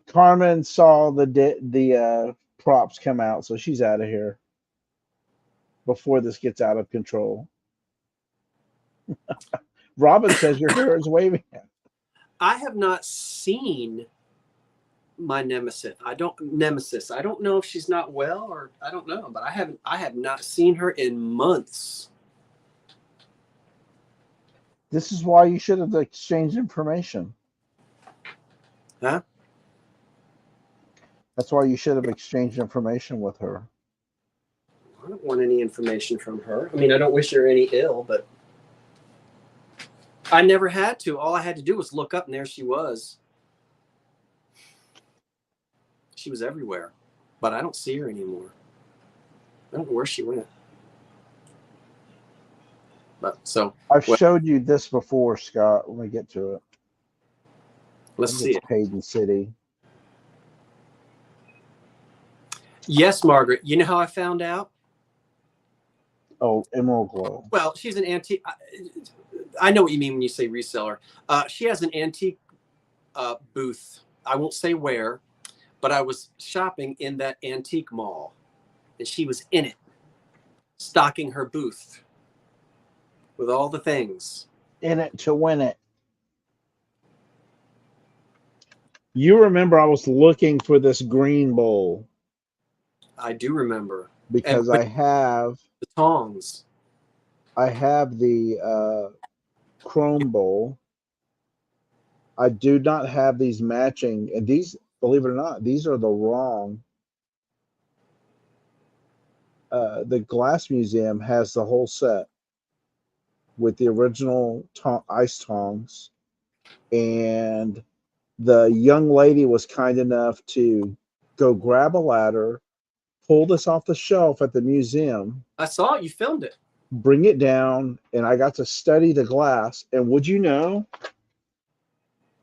Carmen saw the props come out, so she's out of here before this gets out of control. Robin says your hair is waving. I have not seen my nemesis. I don't know if she's not well or I don't know, but I have not seen her in months. This is why you should have exchanged information. Huh? That's why you should have exchanged information with her. I don't want any information from her. I mean, I don't wish her any ill, but I never had to. All I had to do was look up, and there she was. She was everywhere, but I don't see her anymore. I don't know where she went. But so I've showed you this before, Scott. Let me get to it. Let's see it. Hayden City. Yes, Margaret. You know how I found out? Oh, Emerald Glow. Well, she's an antique. I know what you mean when you say reseller. She has an antique booth. I won't say where, but I was shopping in that antique mall, and she was in it, stocking her booth with all the things. In it to win it. You remember I was looking for this green bowl. I do remember. Because I have the tongs. I have the chrome bowl. I do not have these matching, and these, believe it or not, these are the wrong. The Glass Museum has the whole set with the original ice tongs, and the young lady was kind enough to go grab a ladder, pull this off the shelf at the museum. I saw it. You filmed it. Bring it down, and I got to study the glass. And would you know,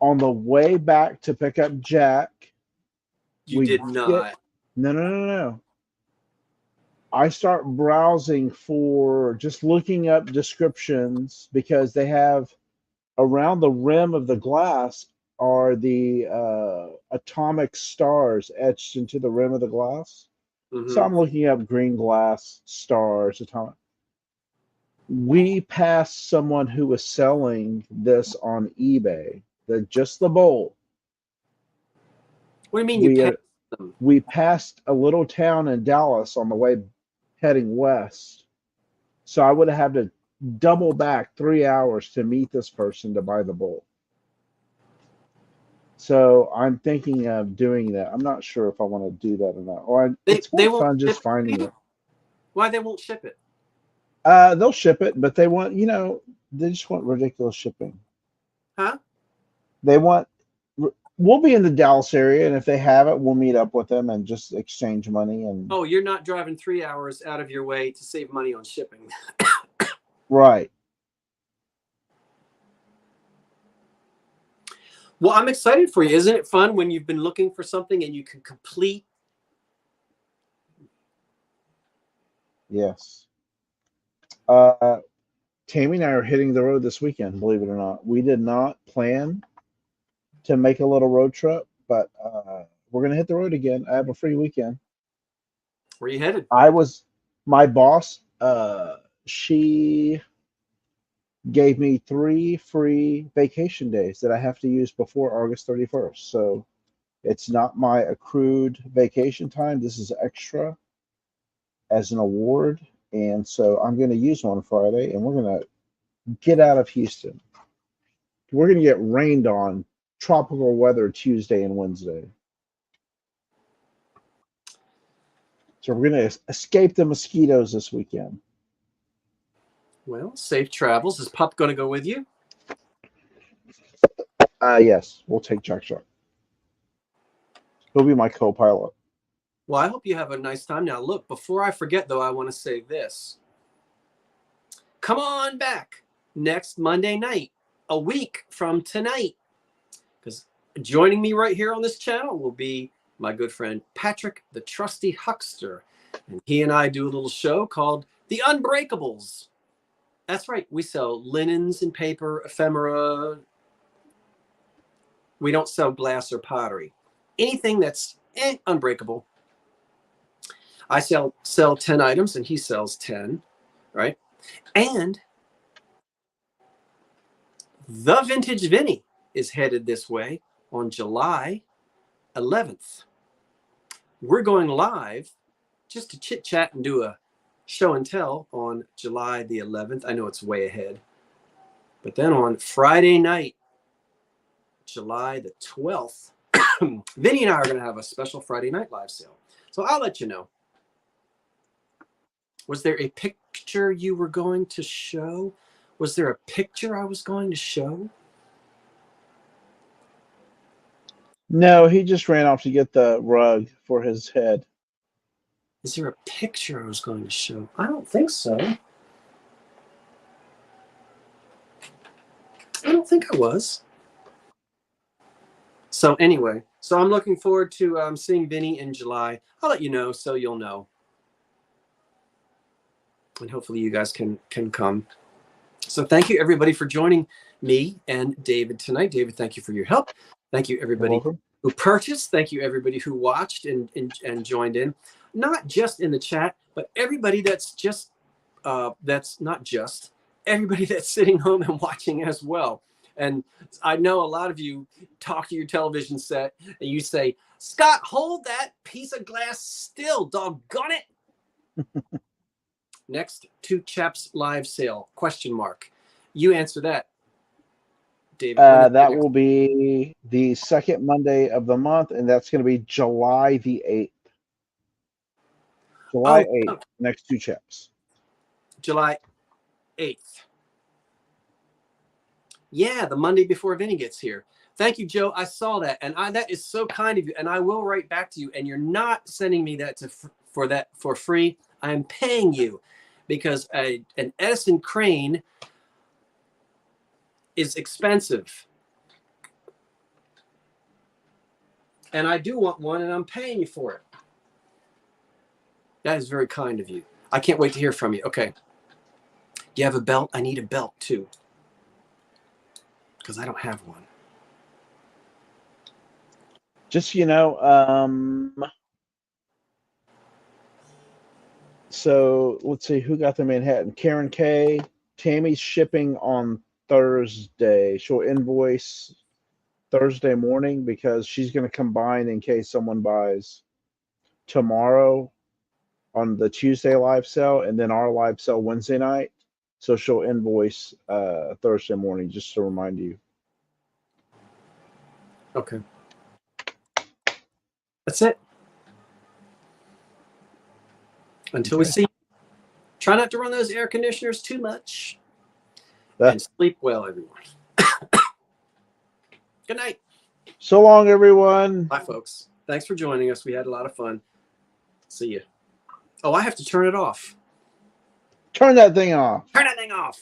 on the way back to pick up Jack, you did not. No. I start browsing for just looking up descriptions because they have around the rim of the glass are the atomic stars etched into the rim of the glass. Mm-hmm. So I'm looking up green glass stars, atomic. We passed someone who was selling this on eBay, just the bowl. What do you mean you passed them? We passed a little town in Dallas on the way heading west. So I would have had to double back 3 hours to meet this person to buy the bowl. So I'm thinking of doing that. I'm not sure if I want to do that or not. It's They more won't fun ship just it to finding you? it. Why they won't ship it? They'll ship it, but they want, they just want ridiculous shipping. Huh? They want, we'll be in the Dallas area, and if they have it, we'll meet up with them and just exchange money. And Oh, you're not driving 3 hours out of your way to save money on shipping. right. Well, I'm excited for you. Isn't it fun when you've been looking for something and you can complete? Yes. Tammy and I are hitting the road this weekend, believe it or not. We did not plan to make a little road trip, but we're going to hit the road again. I have a free weekend. Where you headed? My boss, she gave me 3 free vacation days that I have to use before August 31st. So it's not my accrued vacation time. This is extra as an award. And so I'm going to use one Friday, and we're going to get out of Houston. We're going to get rained on, tropical weather Tuesday and Wednesday. So we're going to escape the mosquitoes this weekend. Well, safe travels. Is Pup going to go with you? Yes, we'll take Jack Shark. He'll be my co-pilot. Well, I hope you have a nice time. Now, look, before I forget, though, I want to say this. Come on back next Monday night, a week from tonight, because joining me right here on this channel will be my good friend Patrick, the trusty huckster. And he and I do a little show called The Unbreakables. That's right. We sell linens and paper, ephemera. We don't sell glass or pottery. Anything that's unbreakable. I sell 10 items and he sells 10, right? And the Vintage Vinny is headed this way on July 11th. We're going live just to chit chat and do a show and tell on July the 11th. I know it's way ahead. But then on Friday night, July the 12th, Vinny and I are going to have a special Friday night live sale. So I'll let you know. Was there a picture you were going to show? Was there a picture I was going to show? No, he just ran off to get the rug for his head. Is there a picture I was going to show? I don't think so. I don't think I was. So anyway, so I'm looking forward to seeing Vinny in July. I'll let you know so you'll know. And hopefully you guys can come. So thank you, everybody, for joining me and David tonight. David, thank you for your help. Thank you, everybody who purchased. Thank you, everybody who watched and joined in. Not just in the chat, but everybody that's just, that's not just, everybody that's sitting home and watching as well. And I know a lot of you talk to your television set and you say, Scott, hold that piece of glass still, doggone it. Next, 2 Chaps live sale, question mark. You answer that, David. That will be the second Monday of the month, and that's going to be July the 8th. July 8th, next 2 Chaps. July 8th. Yeah, the Monday before Vinny gets here. Thank you, Joe. I saw that, and that is so kind of you. And I will write back to you. And you're not sending me that for free. I am paying you because an Edison crane is expensive, and I do want one, and I'm paying you for it. That is very kind of you. I can't wait to hear from you. Okay. Do you have a belt? I need a belt too, because I don't have one. Just, so let's see who got the Manhattan. Karen K. Tammy's shipping on Thursday. She'll invoice Thursday morning because she's going to combine in case someone buys tomorrow on the Tuesday live sale and then our live sale Wednesday night. So she'll invoice Thursday morning just to remind you. Okay. That's it. Until we Okay. see. Try not to run those air conditioners too much. Yeah. And sleep well, everyone. Good night. So long, everyone. Bye, folks. Thanks for joining us. We had a lot of fun. See you. Oh, I have to turn it off. Turn that thing off. Turn that thing off.